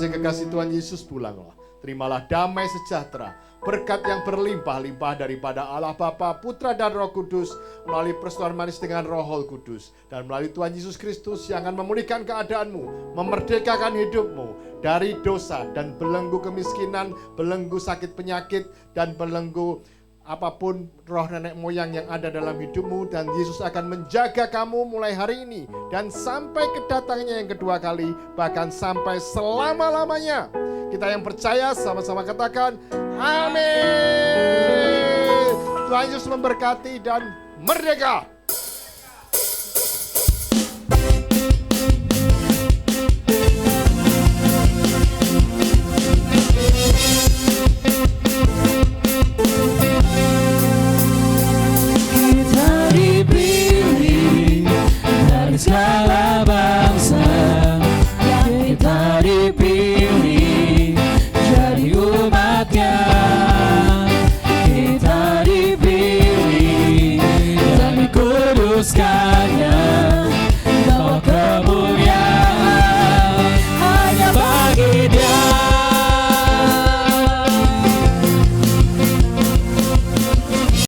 Kekasih Tuhan Yesus pulanglah. Terimalah damai sejahtera, berkat yang berlimpah-limpah daripada Allah Bapa, Putra dan Roh Kudus melalui persetujuan manis dengan Roh Kudus dan melalui Tuhan Yesus Kristus yang akan memulihkan keadaanmu, memerdekakan hidupmu dari dosa dan belenggu kemiskinan, belenggu sakit penyakit dan belenggu apapun roh nenek moyang yang ada dalam hidupmu, dan Yesus akan menjaga kamu mulai hari ini dan sampai kedatangannya yang kedua kali, bahkan sampai selama-lamanya. Kita yang percaya sama-sama katakan amin. Tuhan Yesus memberkati dan merdeka.